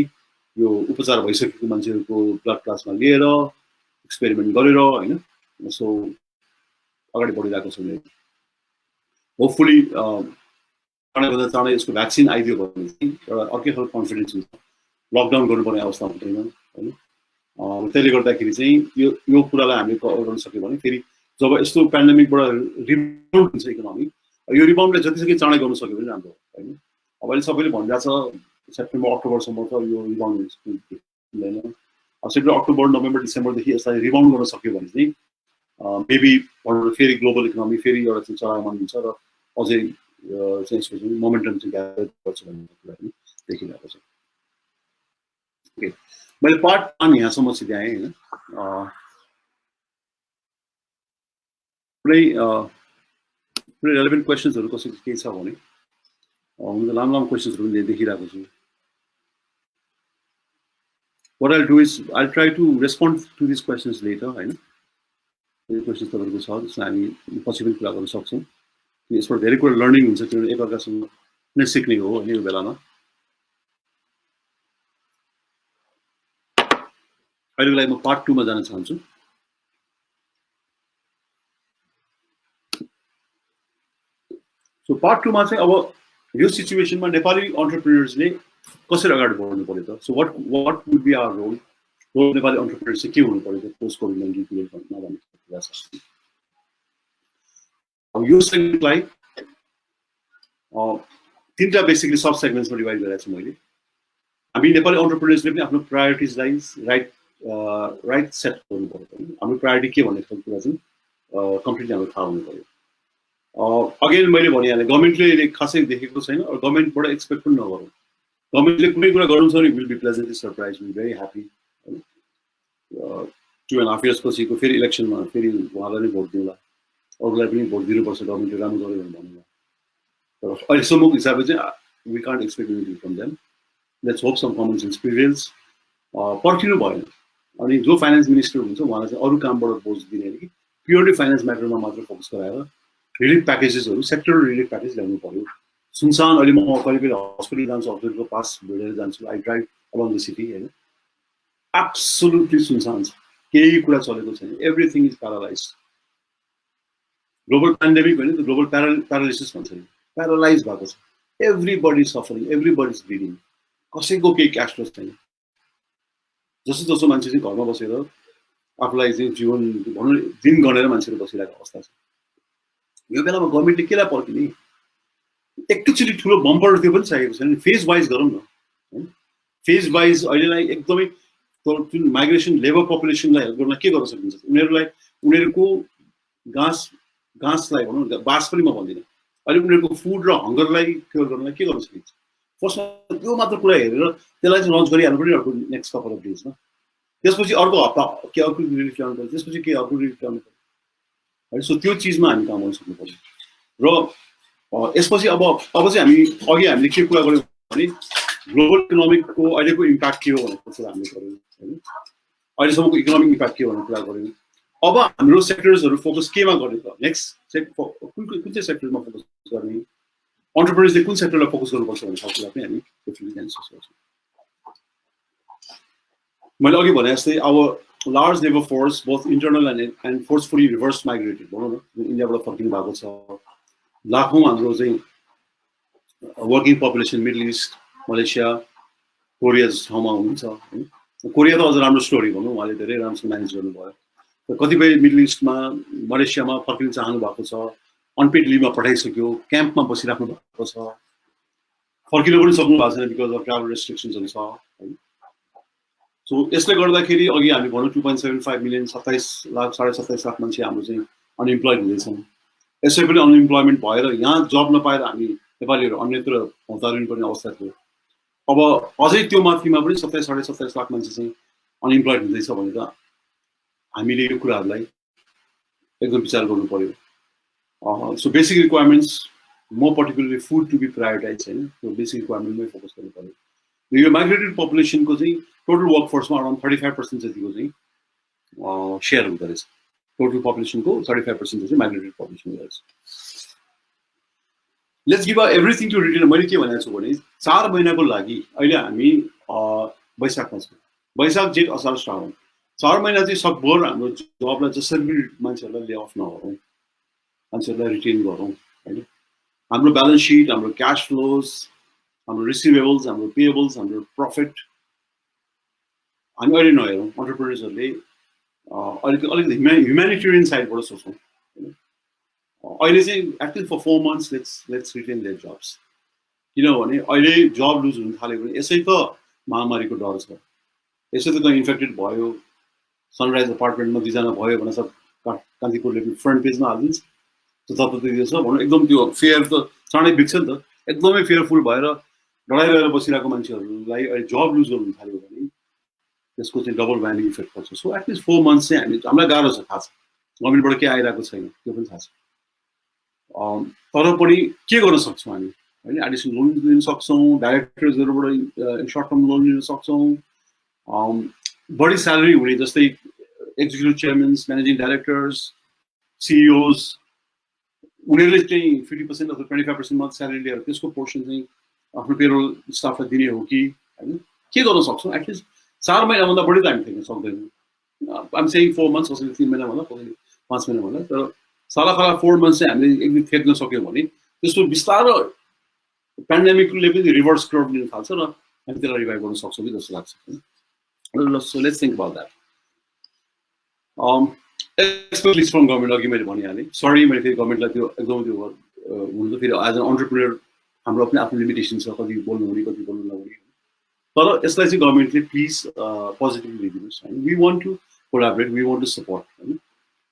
यो उपचार भइसकेको मान्छेहरूको ब्लड प्लाज्मा लिएर एक्सपेरिमेन्ट गरेर होइन सो अगाडि बढिरहेको छ। होपफुली चाँडैभन्दा चाँडै यसको भ्याक्सिन आइदियो भने चाहिँ एउटा अर्कै खालको कन्फिडेन्स हुन्छ, लकडाउन गर्नुपर्ने अवस्था हुँदैन होइन। त्यसले गर्दाखेरि चाहिँ यो कुरालाई हामीले कभर गर्न सक्यो भने फेरि जब यस्तो पेन्डेमिकबाट रिबाउन्ड हुन्छ इकोनोमी, यो रिबाउन्डलाई जतिसक्दो चाँडै गर्न सक्यो भने राम्रो होइन। अब अहिले सबैले भनिरहेको छ सेप्टेम्बर अक्टोबरसम्म त यो रिबाउन्ड हुँदैन, सेप्टेम्बर अक्टोबर नोभेम्बर डिसेम्बरदेखि यसलाई रिबाउन्ड गर्न सक्यो भने चाहिँ मेबी फेरि ग्लोबल इकोनोमी फेरि एउटा चाहिँ चलायमान हुन्छ र अझै चाहिँ यसको चाहिँ मोमेन्टम चाहिँ ग्यादर गर्छ भन्ने कुरा पनि देखिरहेको छ। ओके, मैले पार्ट 1 यहाँसम्म सिध्याएँ होइन। कुनै रेलेभेन्ट क्वेसन्सहरू कसैको केही छ भने लामो क्वेसन्सहरू पनि देखिरहेको छु। What I'll do is I'll try to respond to these questions later होइन। यो क्वेसन्स तपाईँहरूको छ त्यसलाई हामी पछि पनि कुरा गर्न सक्छौँ। यसबाट धेरै कुरा लर्निङ हुन्छ किनभने एकअर्कासँग नै सिक्ने हो होइन यो बेलामा। अहिलेको लागि म पार्ट 2 मा जान चाहन्छु। सो पार्ट 2 मा चाहिँ अब यो सिचुएसनमा नेपाली अन्टरप्रेन्योर्सले कसरी अगाडि बढ्नु पर्यो त। So what would be our role Nepali entrepreneurs चाहिँ के हुनु पर्यो त पोस्ट कोभिड-19 पिरियडमा भन्ने कुरा छ। अब यो सेगमेन्टलाई 3टा बेसिकली सब सेगमेन्ट्समा डिभाइड गरेको छु मैले। हामी नेपाली अन्टरप्रेन्योर्सले पनि आफ्नो प्रायोरिटिजलाई राइट सेट गर्नु पर्यो। हाम्रो प्रायोरिटी के भन्ने कुरा चाहिँ कम्प्लिटली हाम्रो थाहा हुनु पर्यो। अगेन मैले भनिहालेँ गभर्मेन्टले खासै देखेको छैन, गभर्मेन्टबाट एक्सपेक्ट पनि नगरौँ। गभर्मेन्टले कुनै कुरा गराउँछ भने will be pleasantly surprise, will very happy. 2.5 years पछिको फेरि इलेक्सनमा फेरि उहाँलाई नै भोट दिउँला, अरूलाई पनि भोट दिनुपर्छ गभर्मेन्टले राम्रो गर्यो भने भन्नुला। तर अहिलेसम्मको हिसाबले चाहिँ we can't expect anything from them. Let's hope some common sense prevails. पर्खिनु भएन। अनि जो फाइनेन्स मिनिस्टर हुन्छ उहाँलाई चाहिँ अरू कामबाट बोझ दिने कि प्योरली फाइनेन्स म्याटरमा मात्र फोकस गराएर रिलिफ प्याकेजेसहरू सेक्टरल रिलिफ प्याकेज ल्याउनु पर्यो। सुनसान अहिले म कहिले कहिले हस्पिटल जान्छु, हस्पिटलको पास भेटेर जान्छु, I drive along the city होइन, एब्सोल्युटली सुनसान छ, केही कुरा चलेको छैन, everything is paralyse. Global pandemic होइन त ग्लोबल प्यारालाइसिस भन्छ नि, प्यारालाइज भएको छ। Everybody suffering, everybody is bleeding, कसैको केही क्यास फ्लो छैन। जसो मान्छे चाहिँ घरमा बसेर आफूलाई चाहिँ जीवन भनौँ दिन गनेर मान्छेहरू बसिरहेको अवस्था छ। यो बेलामा गभर्मेन्टले केलाई पर्खिने, एकैचोटि ठुलो बम्पर त्यो पनि चाहिएको छैन, फेज वाइज गरौँ न। फेज वाइज अहिलेलाई एकदमै जुन माइग्रेसन लेबर पपुलेसनलाई हेल्प गर्न के गर्न सकिन्छ, उनीहरूको घाँसलाई भनौँ बास पनि म भन्दिनँ, अहिले उनीहरूको फुड र हङ्गरलाई क्योर गर्नलाई के गर्न सकिन्छ। फर्स्टमा त्यो मात्र कुरा हेरेर त्यसलाई चाहिँ लन्च गरिहाल्नु पऱ्यो अर्को नेक्स्ट कपल अफ डेजमा। त्यसपछि अर्को हप्ता के अर्को रिलिफ ल्याउनु पऱ्यो, त्यसपछि के अर्को रिलिफ ल्याउनु पऱ्यो है। सो त्यो चिजमा हामी काम गर्न सक्नु पऱ्यो। र यसपछि अब चाहिँ हामीले के कुरा गऱ्यौँ भने ग्लोबल इकोनोमिकको अहिलेको इम्प्याक्ट के हो भनेर कुरा हामीले गऱ्यौँ होइन। अहिलेसम्मको इकोनोमिक इम्प्याक्ट के हो भनेर कुरा गऱ्यौँ। अब हाम्रो सेक्टर्सहरू फोकस केमा गर्ने त, नेक्स्ट कुन चाहिँ सेक्टरमा फोकस गर्ने, अन्टरप्रेन्योर्सले कुन सेक्टरलाई फोकस गर्नुपर्छ भन्ने कुरा पनि हामी डेफिनेटली एन्सर गर्छौँ। मैले अघि भने जस्तै अब large labour force both internal and forcefully reverse migrated भनौँ न, इन्डियाबाट फर्किनु भएको छ लाखौँ हाम्रो चाहिँ working population Middle East, Malaysia, Korea जस्तो ठाउँमा हुनुहुन्छ होइन। कोरिया त अझ राम्रो स्टोरी भनौँ, उहाँले धेरै राम्रोसँग म्यानेज गर्नुभयो। कतिपय मिडल इस्टमा मलेसियामा फर्किन चाहनु भएको छ, अनपेड लिभमा पठाइसक्यो, क्याम्पमा बसिराख्नु भएको छ, फर्किनु पनि सक्नु भएको छैन बिकज अफ ट्राभल रेस्ट्रिक्सन्सहरू छ होइन। सो यसले गर्दाखेरि अघि हामी भनौँ 2.75 मिलियन 27 लाख 27.5 लाख मान्छे हाम्रो चाहिँ अनइम्प्लोइड हुँदैछन्। यसै पनि अनइम्प्लोइमेन्ट भएर यहाँ जब नपाएर हामी नेपालीहरू अन्यत्र हतारिनु पर्ने अवस्था थियो। अब अझै त्यो माथिमा पनि 27 साढे 27 लाख मान्छे चाहिँ अनइम्प्लोइड हुँदैछ भने त हामीले यो कुराहरूलाई एकदम विचार गर्नु पर्यो। So basic requirements, more particularly food to be prioritize होइन, त्यो बेसिक रिक्वायरमेन्टमै फोकस गर्नु पर्यो। यो माइग्रेटेड पपुलेसनको चाहिँ टोटल वर्कफोर्समा अराउन्ड 35% जतिको चाहिँ सेयर हुँदो रहेछ। टोटल पपुलेसनको 35% चाहिँ माइग्रेटेड पपुलेसन हुँदो रहेछ। Let's give everything to retail. मैले के भनेको छु भने 4 महिनाको लागि अहिले हामी वैशाखमा छौँ, वैशाख जेठ असार श्रावण 4 महिना चाहिँ सकभर हाम्रो जबलाई जसरी मान्छेहरूलाई ले अफ नगरौँ, मान्छेहरूलाई रिटेन गरौँ होइन। हाम्रो ब्यालेन्स सिट, हाम्रो क्यास फ्लोज, हाम्रो रिसिभेबल्स, हाम्रो पेएबल्स, हाम्रो प्रफिट हामी अहिले नहेरौँ। अन्टरप्रेन्योर्सहरूले अलिकति ह्युम्यानिटेरियन साइडबाट सोचौँ। अहिले चाहिँ at least for 4 months let's retain their jobs. किनभने अहिले जब लुज हुन थाल्यो भने यसै त महामारीको डर छ, यसै त कहीँ इन्फेक्टेड भयो, सनराइज अपार्टमेन्टमा 2 जना भयो भने सब कान्तिपुरले फ्रन्ट पेजमा हालिदिन्छ। जताततै छ भनौँ, एकदम त्यो फेयर त चाँडै बिग्छ नि त। एकदमै फेयरफुल भएर डराइरहेर बसिरहेको मान्छेहरूलाई अहिले जब लुज गर्नु थाल्यो भने त्यसको चाहिँ डबल भ्याल्यु इफेक्ट पर्छ। सो एटलिस्ट 4 months चाहिँ हामीलाई गाह्रो छ, थाहा छ, गभर्मेन्टबाट के आइरहेको छैन त्यो पनि थाहा छ। तर पनि के गर्न सक्छौँ हामी होइन, एडिसनल लोन लिन सक्छौँ, डाइरेक्टर्सहरूबाट सर्ट टर्म लोन लिन सक्छौँ, बढी स्यालेरी हुने जस्तै एक्जिक्युटिभ चेयरमेन्स, म्यानेजिङ डाइरेक्टर्स, सिइओज, उनीहरूले चाहिँ 50% अथवा 25% मात्र स्यालेरी लिएर त्यसको पोर्सन चाहिँ आफ्नो पेरोल स्टाफलाई दिने हो कि होइन, के गर्न सक्छौँ। एटलिस्ट 4 महिनाभन्दा बढी त हामी थिच्न सक्दैनौँ। आइम सेइङ 4 months, कसैले 3 महिना भन्दा, कसैले 5 महिना भन्दा, तर सालाखाला 4 months चाहिँ हामीले एकदम थेक्न सक्यौँ भने त्यस्तो बिस्तारो पेन्डेमिकले पनि रिभर्स कर्भ लिन थाल्छ र हामी त्यसलाई रिभाइभ गर्न सक्छौँ कि जस्तो लाग्छ। So let's think about that. Expected from government, अघि मैले भनिहालेँ। सरी मैले फेरि गभर्मेन्टलाई त्यो एकदम त्यो हुनु त फेरि एज एन अन्टरप्रेन्योर हाम्रो पनि आफ्नो लिमिटेसन छ, कति बोल्नु हुने कति बोल्नु नहुने। तर यसलाई चाहिँ गभर्मेन्टले प्लिज पोजिटिभली लिदिनुहोस् होइन। We want to collaborate, we want to support होइन।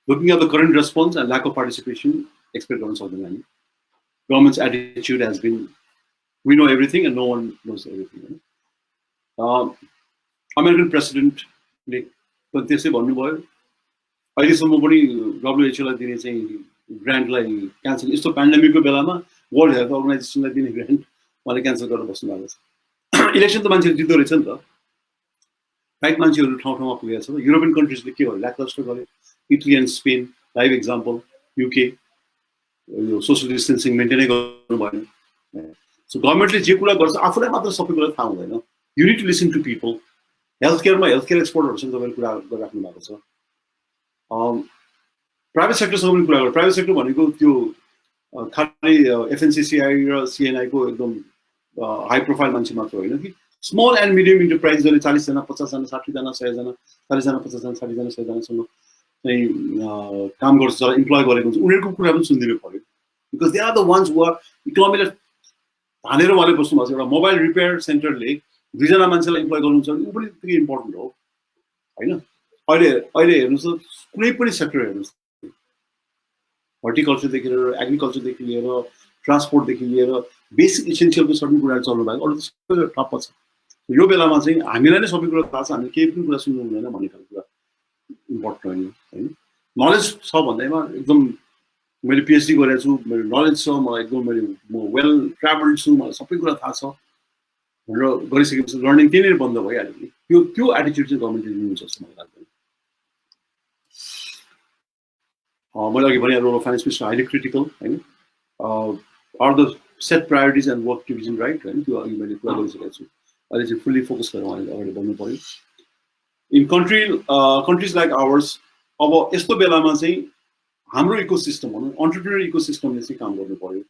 Looking at the current response and lack of participation expect गर्न सक्दैन हामी। गभर्मेन्ट्स एटिच्युड has been we know everything and no one knows everything होइन। American प्रेसिडेन्टले पनि त्यसै भन्नुभयो। अहिलेसम्म पनि डब्लुएचओलाई दिने चाहिँ ग्रान्टलाई क्यान्सल, यस्तो पेन्डेमिकको बेलामा वर्ल्ड हेल्थ अर्गनाइजेसनलाई दिने ग्रान्ट उहाँले क्यान्सल गरेर बस्नु भएको छ। इलेक्सन त मान्छेहरू जित्दो रहेछ नि त, राइट मान्छेहरू ठाउँ ठाउँमा पुगेको छ। युरोपियन कन्ट्रिजले के भयो, ल्याकलस्टर गर्यो। Italy and Spain live example, UK यो सोसियल डिस्टेन्सिङ मेन्टेनै गर्नु भएन। सो गभर्मेन्टले जे कुरा गर्छ आफूलाई मात्र सबै कुरा थाहा हुँदैन। You need to listen to people. Health care एक्सपर्टहरूसँग तपाईँले कुरा गरिराख्नु भएको छ। प्राइभेट सेक्टरसँग पनि कुरा गर्नु। प्राइभेट सेक्टर भनेको त्यो खालि एफएनसिसिआई र सिएनआईको एकदम हाई प्रोफाइल मान्छे मात्र होइन कि स्मल एन्ड मिडियम इन्टरप्राइज जसले 40 जना 50 जना 60 जना 100 जना 40 जना 50 जना 60 जना 100 जनासँग चाहिँ काम गर्छ, जसलाई इम्प्लोय गरेको हुन्छ, उनीहरूको कुरा पनि सुनिदिनु पर्यो। Because they are the ones who are इकोनोमीलाई हानेर उहाँले बस्नु भएको छ। एउटा मोबाइल रिपेयर सेन्टरले 2 जना मान्छेलाई इम्प्लोय गर्नुहुन्छ भने ऊ पनि त्यति इम्पोर्टेन्ट हो होइन। अहिले हेर्नुहोस् त, कुनै पनि सेक्टर हेर्नुहोस्, हर्टिकल्चरदेखि लिएर एग्रिकल्चरदेखि लिएर ट्रान्सपोर्टदेखि लिएर बेसिक इसेन्सियलको सर्टन कुराहरू चल्नु भएको, अरू सबै ठप्प छ। यो बेलामा चाहिँ हामीलाई नै सबै कुरा थाहा छ, हामीले केही पनि कुरा सुन्नु हुँदैन भन्ने खालको कुरा इम्पोर्टेन्ट होइन। नलेज छ भन्दैमा एकदम मैले पिएचडी गरेको छु, मेरो नलेज छ, मलाई एकदम म वेल ट्राभल्ड छु, मलाई सबै कुरा थाहा छ भनेर गरिसकेपछि लर्निङ त्यही नै बन्द भइहाल्यो नि। त्यो एटिच्युड चाहिँ गभर्मेन्टले लिनु जस्तो मलाई लाग्दैन। मैले अघि भने role of finance minister highly critical होइन। Are the set priorities and work division right होइन, त्यो अघि मैले कुरा गरिसकेको छु। अहिले चाहिँ फुल्ली फोकस गरेर उहाँले अगाडि बढ्नु पऱ्यो। इन कन्ट्रिज लाइक आवर्स अब यस्तो बेलामा चाहिँ हाम्रो इकोसिस्टम भनौँ, अन्टरप्रेन्योर इकोसिस्टमले चाहिँ काम गर्नु पऱ्यो।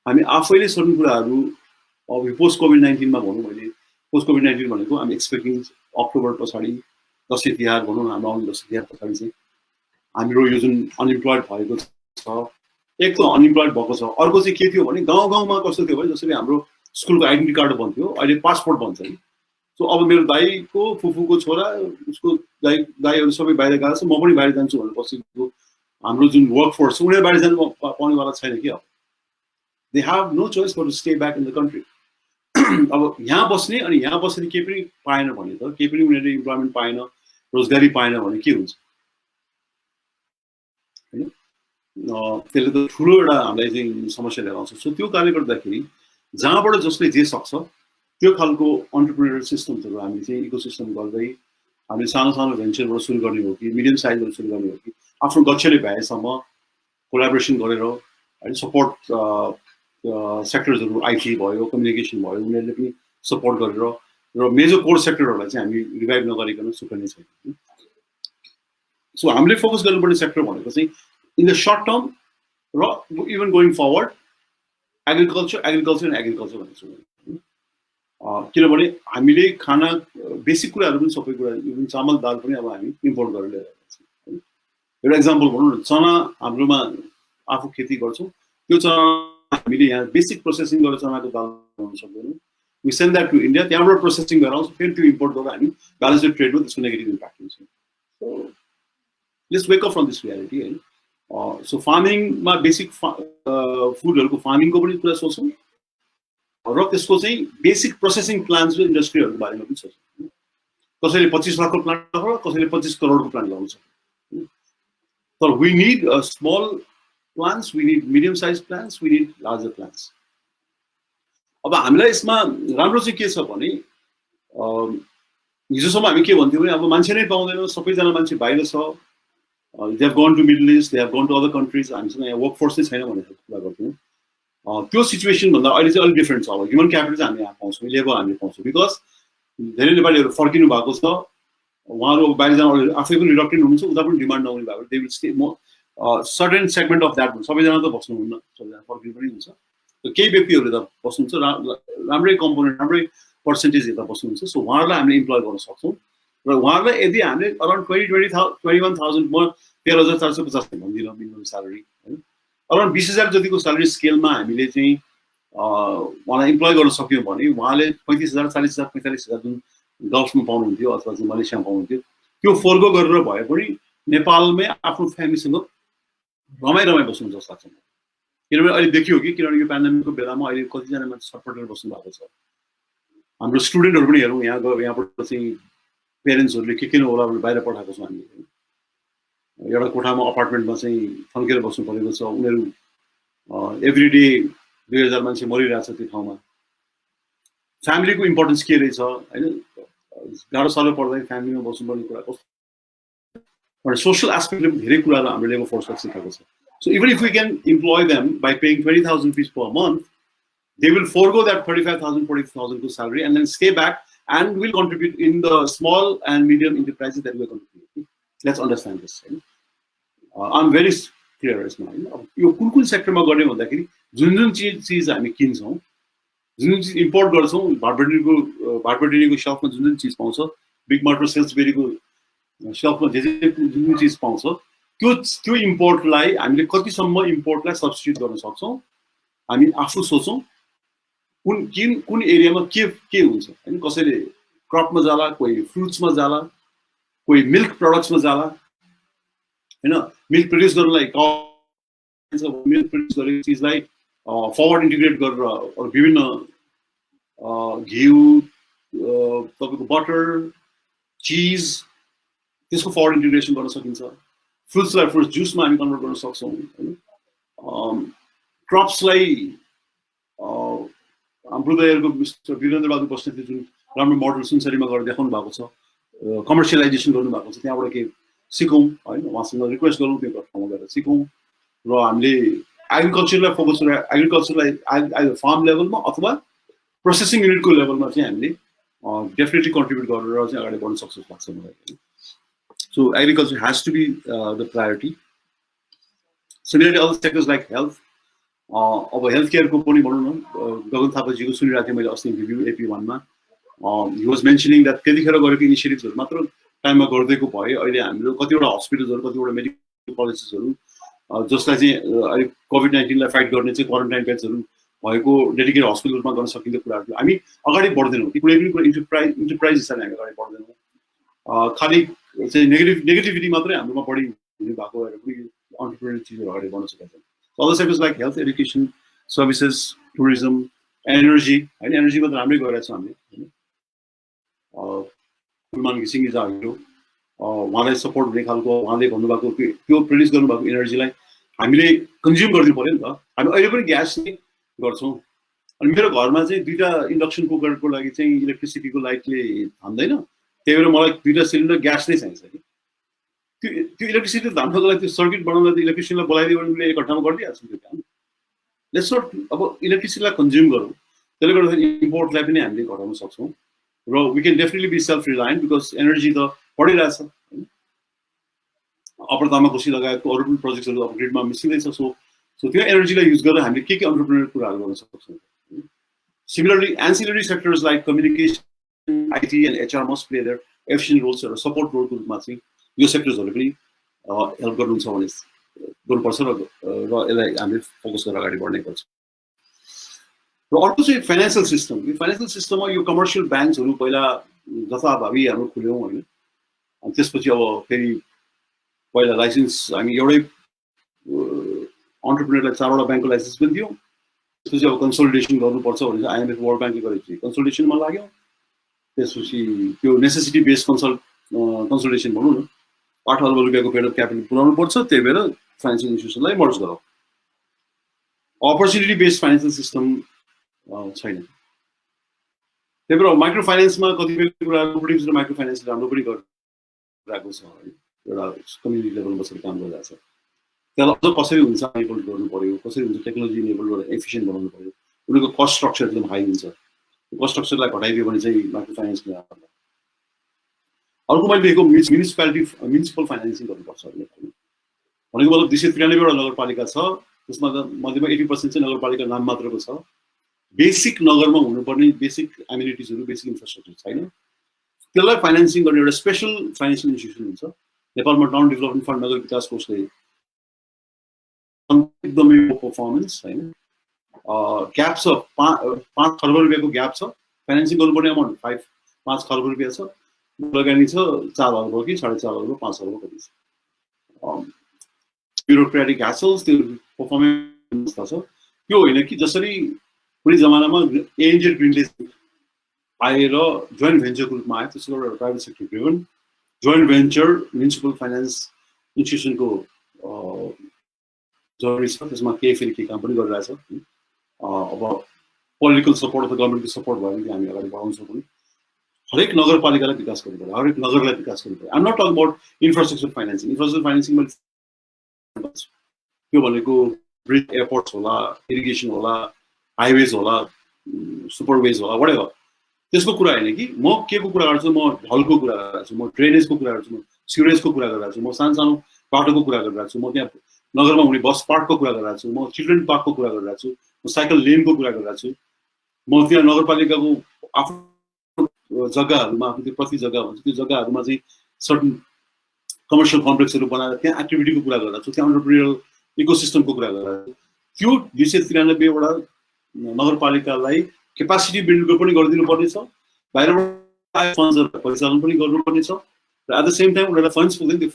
हामी आफैले सर्टन कुराहरू अब पोस्ट कोभिड-19 मा भनौँ, मैले पोस्ट कोभिड-19 भनेको हामी एक्सपेक्टिङ अक्टोबर पछाडि दसैँ तिहार भनौँ, हाम्रो आउने दसैँ तिहार पछाडि चाहिँ हाम्रो यो जुन अनइम्प्लोइड भएको छ, एक त अनइम्प्लोइड भएको छ, अर्को चाहिँ के थियो भने गाउँ गाउँमा कस्तो थियो भने जसरी हाम्रो स्कुलको आइडेन्टिटी कार्ड बन्थ्यो, अहिले पासपोर्ट बन्छ नि। सो अब मेरो दाईको फुपूको छोरा, उसको दाईहरू सबै बाहिर गएको छ, म पनि बाहिर जान्छु भनेर बसेको हाम्रो जुन वर्कफोर्स उनीहरू बाहिर जानु पाउनेवाला छैन कि अब they have no choice for to stay back in the country अब यहाँ बस्ने अनि यहाँ बसेर केही पनि पाएन भने त केही पनि उनीहरूले इम्प्लोइमेन्ट पाएन रोजगारी पाएन भने के हुन्छ होइन त्यसले त ठुलो एउटा हामीलाई चाहिँ समस्या लिएर आउँछ सो त्यो कारणले गर्दाखेरि जहाँबाट जसले जे सक्छ त्यो खालको अन्टरप्रेन्योर सिस्टम्सहरू हामीले चाहिँ इकोसिस्टम गर्दै हामीले सानो सानो भेन्चरबाट सुरु गर्ने हो कि मिडियम साइजबाट सुरु गर्ने हो कि आफ्नो गच्छले भ्याएसम्म कोलाबोरेसन गरेर होइन सपोर्ट सेक्टर्सहरू आइटी भयो कम्युनिकेसन भयो उनीहरूले पनि सपोर्ट गरेर र मेजर कोर सेक्टरहरूलाई चाहिँ हामी रिभाइभ नगरिकन सुक्ने छैन सो हामीले फोकस गर्नुपर्ने सेक्टर भनेको चाहिँ इन द सर्ट टर्म र इभन गोइङ फरवर्ड एग्रिकल्चर भनेको छु किनभने हामीले खाना बेसिक कुराहरू पनि सबै कुरा इभन चामल दाल पनि अब हामी इम्पोर्ट गरेर ल्याएर छौँ एउटा इक्जाम्पल भनौँ न चना हाम्रोमा आफू खेती गर्छौँ त्यो चना हामीले यहाँ बेसिक प्रोसेसिङ गरेर चनाको दाल बनाउन सक्दैनौँ we send that to India त्यहाँबाट प्रोसेसिङ गरेर आउँछ फेरि त्यो इम्पोर्ट गरेर हामी ब्यालेन्स ट्रेडमा त्यसको नेगेटिभ इम्प्याक्ट हुन्छ so let's wake up from this reality होइन सो फार्मिङमा बेसिक फुडहरूको फार्मिङको पनि कुरा सोच्छौँ र त्यसको चाहिँ बेसिक प्रोसेसिङ प्लान्स र इन्डस्ट्रीहरूको बारेमा पनि सोच्छौँ कसैले 25 लाखको प्लान्ट लगाउँछ कसैले 25 करोडको प्लान्ट लगाउँछ तर we need a small plants, we need medium-sized plants, we need larger plants. अब हामीलाई यसमा राम्रो चाहिँ के छ भने हिजोसम्म हामी के भन्थ्यौँ भने अब मान्छे नै पाउँदैन सबैजना मान्छे बाहिर छ they have gone to Middle East they have gone to other countries हामीसँग यहाँ वर्क फोर्स नै छैन भनेर कुरा गर्थ्यौँ त्यो सिचुएसन भन्दा अहिले चाहिँ अलिक डिफ्रेन्ट छ अब ह्युमन क्यापिटल चाहिँ हामी यहाँ पाउँछौँ लेबर हामीले पाउँछौँ बिकज धेरै नेपालीहरू फर्किनु भएको छ उहाँहरू बाहिर जानु आफै पनि रिलक्टेन्ट हुनुहुन्छ उता पनि डिमान्ड नहुने भएको दे विल स्टे म सर्टेन सेगमेन्ट अफ द्याट सबैजना त बस्नुहुन्न सबैजना फर्किनु पनि हुन्छ केही व्यक्तिहरू त बस्नुहुन्छ राम्रै कम्पोनेन्ट राम्रै पर्सेन्टेज यता बस्नुहुन्छ सो उहाँहरूलाई हामीले इम्प्लोय गर्न सक्छौँ र उहाँहरूलाई यदि हामीले अराउन्ड 21,000 म 13,450 भन्दिनँ मिनिमम स्यालेरी होइन अराउन्ड 20,000 जतिको स्यालेरी स्केलमा हामीले चाहिँ उहाँलाई इम्प्लोय गर्न सक्यौँ भने उहाँले 35,000 40,000 45,000 जुन गल्फमा पाउनुहुन्थ्यो अथवा चाहिँ मलेसियामा पाउनुहुन्थ्यो त्यो फोर्गो गरेर भए पनि नेपालमै आफ्नो फ्यामिलीसँग रमाइ बस्नु जस्तो लाग्छ किनभने अहिले देखियो कि किनभने यो पेन्डेमिकको बेलामा अहिले कतिजना मान्छे छटपटेर बस्नु भएको छ हाम्रो स्टुडेन्टहरू पनि हेरौँ यहाँबाट चाहिँ पेरेन्ट्सहरूले के होला भने बाहिर पठाएको छौँ हामीले एउटा कोठामा अपार्टमेन्टमा चाहिँ थन्केर बस्नु परेको छ उनीहरू एभ्री डे 2000 मान्छे मरिरहेछ त्यो ठाउँमा फ्यामिलीको इम्पोर्टेन्स के रहेछ होइन गाह्रो साह्रो पर्दा फ्यामिलीमा बस्नुपर्ने कुरा कस्तो सोशल एस्पेक्टले पनि धेरै कुराहरू हाम्रो लेबर फोर्सलाई सिकाएको छ so even if we can employ them by paying 20,000 rupees per month they will forgo that 35,000 40,000 को salary and then stay back and will contribute in the small and medium enterprises that we are contributing. Let's understand this. I'm very clear यसमा होइन यो कुन सेक्टरमा गर्ने भन्दाखेरि जुन चिज हामी किन्छौँ जुन चिज इम्पोर्ट गर्छौँ भाटबटेरीको सेल्फमा जुन चिज पाउँछ बिग मार्ट र सेल्सबेरीको सेल्फमा जुन चिज पाउँछ त्यो इम्पोर्टलाई हामीले कतिसम्म इम्पोर्टलाई सब्स्टिट्युट गर्न सक्छौँ हामी आफू सोचौँ कुन एरियामा के हुन्छ होइन कसैले क्रपमा जाला कोही फ्रुट्समा जाला कोही मिल्क प्रडक्ट्समा जाला होइन मिल्क प्रड्युस गर्नलाई मिल्क प्रड्युस गरेको चिजलाई फरवर्ड इन्टिग्रेट गरेर विभिन्न घिउ तपाईँको बटर चिज त्यसको फरवर्ड इन्टिग्रेसन गर्न सकिन्छ फ्रुट्सलाई फ्रुट्स जुसमा हामी कन्भर्ट गर्न सक्छौँ होइन क्रप्सलाई हाम्रो दयरको मिस्टर वीरेन्द्र बहादुर बस्नेतले जुन राम्रो मोडल सुनसरीमा गरेर देखाउनु भएको छ कमर्सियलाइजेसन गर्नुभएको छ त्यहाँबाट के सिकौँ होइन उहाँसँग रिक्वेस्ट गरौँ त्यो ठाउँमा गएर सिकौँ र हामीले एग्रिकल्चरलाई फोकस गरेर एग्रिकल्चरलाई फार्म लेभलमा अथवा प्रोसेसिङ युनिटको लेभलमा चाहिँ हामीले डेफिनेटली कन्ट्रिब्युट गरेर चाहिँ अगाडि बढ्न सक्छ लाग्छ मलाई so agriculture has to be the priority similarly other sectors like health अब हेल्थ केयरको पनि भनौँ न गगन थापाजीको सुनिरहेको थिएँ मैले अस्ति review AP1 he was mentioning that त्यतिखेर गरेको इनिसिएटिभ्सहरू मात्र टाइममा गरिदिएको भए अहिले हाम्रो कतिवटा हस्पिटल्सहरू कतिवटा मेडिकल कलेजेसहरू जसलाई चाहिँ अहिले COVID-19लाई फाइट गर्ने चाहिँ क्वारेन्टाइन बेड्सहरू भएको डेडिकेटेड हस्पिटलमा गर्न सकिने कुराहरू हामी अगाडि बढ्दैनौँ कि कुनै पनि कुरा इन्टरप्राइज हिसाबले हामी अगाडि बढ्दैनौँ खालि चाहिँ नेगेटिभिटी मात्रै हाम्रोमा बढी हुने भएको भएर पनि entrepreneurial चिजहरू अगाडि बढ्न सकेका छन् other sectors like health education services tourism energy होइन एनर्जीमा त राम्रै गरिरहेको छौँ हामीले होइन कुलमान घिसिङ इज आवर हिरो उहाँलाई सपोर्ट हुने खालको उहाँले भन्नुभएको त्यो प्रड्युस गर्नुभएको एनर्जीलाई हामीले कन्ज्युम गरिदिनु पऱ्यो नि त हामी अहिले पनि ग्यास नै गर्छौँ अनि मेरो घरमा चाहिँ 2टा इन्डक्सन कुकरको लागि चाहिँ इलेक्ट्रिसिटीको लाइटले थाम्दैन त्यही भएर मलाई 2टा सिलिन्डर ग्यास नै चाहिन्छ कि त्यो इलेक्ट्रिसिटी धान्नको लागि त्यो सर्किट बनाउनलाई त इलेक्ट्रिसिटीलाई बोलाइदियो भने उसले एक घन्टामा गरिदिइहाल्छ त्यो काम लेट्स नट अब इलेक्ट्रिसिटीलाई कन्ज्युम गरौँ त्यसले गर्दाखेरि इम्पोर्टलाई पनि हामीले घटाउन सक्छौँ र we can definitely be self reliant because energy त बढिरहेछ अपर तामा कोसी लगायतको अरू पनि प्रोजेक्टहरू अब ग्रिडमा मिसिँदैछ सो त्यो एनर्जीलाई युज गरेर हामीले के अन्टरप्रेन्योर कुराहरू गर्न सक्छौँ similarly ancillary sectors like communication IT and HR must play their efficient roles र सपोर्ट रोलको रूपमा चाहिँ यो सेक्टर्सहरूले पनि हेल्प गर्नुहुन्छ भने गर्नुपर्छ र यसलाई हामीले फोकस गरेर अगाडि बढ्नै पर्छ र अर्को चाहिँ फाइनेन्सियल सिस्टम यो फाइनेन्सियल सिस्टममा यो कमर्सियल ब्याङ्क्सहरू पहिला जथाभावी हाम्रो खुल्यौँ होइन अनि त्यसपछि अब फेरि पहिला लाइसेन्स हामी एउटै अन्टरप्रेन्योरलाई 4वटा ब्याङ्कको लाइसेन्स पनि दियौँ त्यसपछि अब कन्सल्टेसन गर्नुपर्छ भने चाहिँ आइएमएफ वर्ल्ड ब्याङ्कले गरेपछि कन्सल्टेसनमा लाग्यो त्यसपछि त्यो नेसेसिटी बेस्ड कन्सल्टेसन भनौँ न 8 अर्ब रुपियाँको पेड अफ क्यापिटल पुऱ्याउनु पर्छ त्यही भएर फाइनेन्सियल इन्स्टिट्युसनलाई मर्ज गरौँ अपर्च्युनिटी बेस्ड फाइनेन्सियल सिस्टम छैन त्यही भएर माइक्रो फाइनेन्समा कतिपय कुरा कोअपरेटिभ्स र माइक्रो फाइनेन्सले राम्रो पनि गरिरहेको छ है एउटा कम्युनिटी लेभलमा बसेर काम गरिरहेको छ त्यसलाई अझ कसरी हुन्छ इनेबल गर्नु पर्यो कसरी हुन्छ टेक्नोलोजी इनेबल गरेर एफिसिएन्ट बनाउनु पर्यो उनीहरूको कस्ट स्ट्रक्चर एकदम हाई हुन्छ त्यो कस्ट स्ट्रक्चरलाई घटाइदियो भने चाहिँ माइक्रो फाइनेन्सले अर्को मैले देखेको म्युनिसिपल फाइनेन्सिङ गर्नुपर्छ भनेको मतलब 293वटा नगरपालिका छ त्यसमा त मध्येमा 80% चाहिँ नगरपालिका नाम मात्रको छ बेसिक नगरमा हुनुपर्ने बेसिक एमिनिटिजहरू बेसिक इन्फ्रास्ट्रक्चर छैन त्यसलाई फाइनेन्सिङ गर्ने एउटा स्पेसल फाइनेन्सियल इन्स्टिट्युसन हुन्छ नेपालमा टाउन डेभलपमेन्ट फन्ड नगर विकास कोषले एकदमै पर्फर्मेन्स होइन ग्याप छ 5 खर्ब रुपियाँको ग्याप छ फाइनेन्सिङ गर्नुपर्ने अमाउन्ट 5 खर्ब रुपियाँ छ लगानी छ 4 अर्ब कि 4.5 अर्ब 5 अर्ब कति छ ब्युरोक्रेटिक ह्यासल्स त्यो पर्फर्मेन्स छ त्यो होइन कि जसरी कुनै जमानामा एएनजेड ग्रिनले आएर जोइन्ट भेन्चरको रूपमा आयो त्यसको एउटा private sector driven joint venture municipal finance इन्स्टिट्युसनको जरुरी छ त्यसमा केएफए के काम पनि गरिरहेछ अब पोलिटिकल सपोर्ट अथवा गभर्मेन्टको सपोर्ट भयो भने हामी अगाडि बढाउन सक्छौँ हरेक नगरपालिकालाई विकास गर्नु पर्यो हरेक नगरलाई विकास गर्नु पर्यो I'm not talking about infrastructure financing त्यो भनेको ब्रिज एयरपोर्ट्स होला इरिगेसन होला हाइवेज होला सुपरवेज होला वडेभर त्यसको कुरा होइन कि म के को कुरा गर्छु म ढलको कुरा गरिरहेको छु म ड्रेनेजको कुरा गर्छु म सिवरेजको कुरा गरिरहेको छु म सानो बाटोको कुरा गरिरहेको छु म त्यहाँ नगरमा हुने बस पार्कको कुरा गरिरहेको छु म चिल्ड्रेन पार्कको कुरा गरिरहेको छु म साइकल लेनको कुरा गरिरहेको छु म त्यहाँ नगरपालिकाको आफ्नो जग्गाहरूमा आफ्नो त्यो प्रति जग्गा भन्छ त्यो जग्गाहरूमा चाहिँ सर्टन कमर्सियल कम्प्लेक्सहरू बनाएर त्यहाँ एक्टिभिटीको कुरा गरिरहेको छु त्यहाँ अन्टरप्रेन्योरल इकोसिस्टमको कुरा गरिरहेको छु त्यो 293वटा नगरपालिकालाई क्यापासिटी बिल्ड पनि गरिदिनु पर्नेछ बाहिरबाट फन्ड्सहरू परिचालन पनि गर्नुपर्नेछ र एट द सेम टाइम उनीहरूलाई फन्ड्स पुग्दैन त्यो